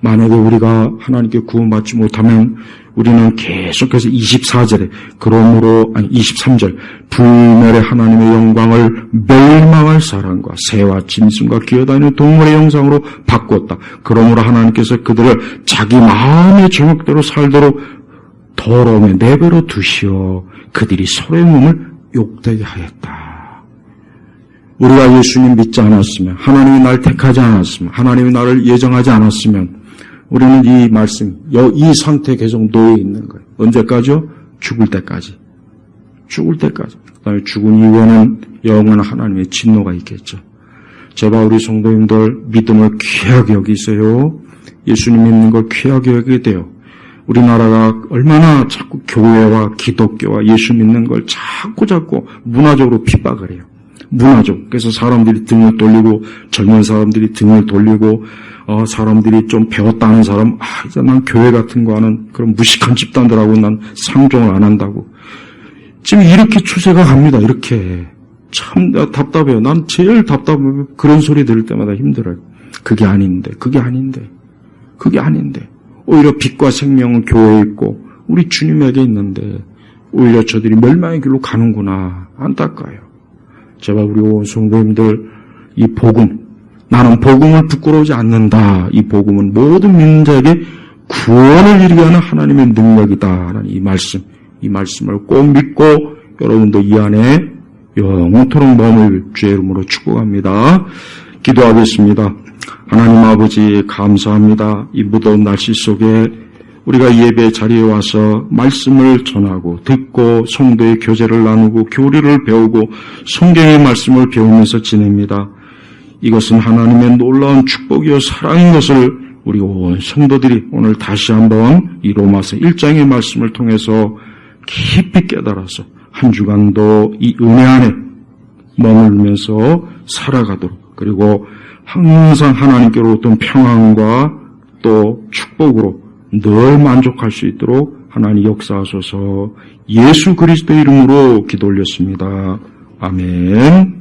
만약에 우리가 하나님께 구원받지 못하면 우리는 계속해서 24절에 23절 불멸의 하나님의 영광을 멸망할 사람과 새와 짐승과 기어다니는 동물의 형상으로 바꿨다. 그러므로 하나님께서 그들을 자기 마음의 정욕대로 살도록 더러움에 내버려 두시어 그들이 서로의 몸을 욕되게 하였다. 우리가 예수님 믿지 않았으면, 하나님이 날 택하지 않았으면, 하나님이 나를 예정하지 않았으면 우리는 이 말씀, 이 상태에 계속 놓여 있는 거예요. 언제까지요? 죽을 때까지. 죽을 때까지. 그다음에 죽은 이후에는 영원한 하나님의 진노가 있겠죠. 제발 우리 성도님들 믿음을 귀하게 여기세요. 예수님 믿는 걸 귀하게 여기게 돼요. 우리나라가 얼마나 자꾸 교회와 기독교와 예수 믿는 걸 자꾸 문화적으로 핍박을 해요. 문화적. 그래서 사람들이 등을 돌리고 젊은 사람들이 등을 돌리고 사람들이 좀 배웠다는 사람 이제 난 교회 같은 거 하는 그런 무식한 집단들하고 난 상종을 안 한다고. 지금 이렇게 추세가 갑니다. 이렇게. 참 답답해요. 난 제일 답답해요. 그런 소리 들을 때마다 힘들어요. 그게 아닌데. 오히려 빛과 생명은 교회에 있고 우리 주님에게 있는데 오히려 저들이 멸망의 길로 가는구나. 안타까워요. 제발 우리 온 성도님들 이 복음, 나는 복음을 부끄러우지 않는다. 이 복음은 모든 믿는 자에게 구원을 이루게 하는 하나님의 능력이다. 하는 이 말씀을 꼭 믿고 여러분도 이 안에 영원토록 머물 주의 이름으로 축복합니다. 기도하겠습니다. 하나님 아버지 감사합니다. 이 무더운 날씨 속에 우리가 예배 자리에 와서 말씀을 전하고 듣고 성도의 교제를 나누고 교리를 배우고 성경의 말씀을 배우면서 지냅니다. 이것은 하나님의 놀라운 축복이요 사랑인 것을 우리 온 성도들이 오늘 다시 한번 이 로마서 1장의 말씀을 통해서 깊이 깨달아서 한 주간도 이 은혜 안에 머물면서 살아가도록 그리고 항상 하나님께로부터 평안과 또 축복으로 늘 만족할 수 있도록 하나님 역사하소서. 예수 그리스도 이름으로 기도 올렸습니다. 아멘.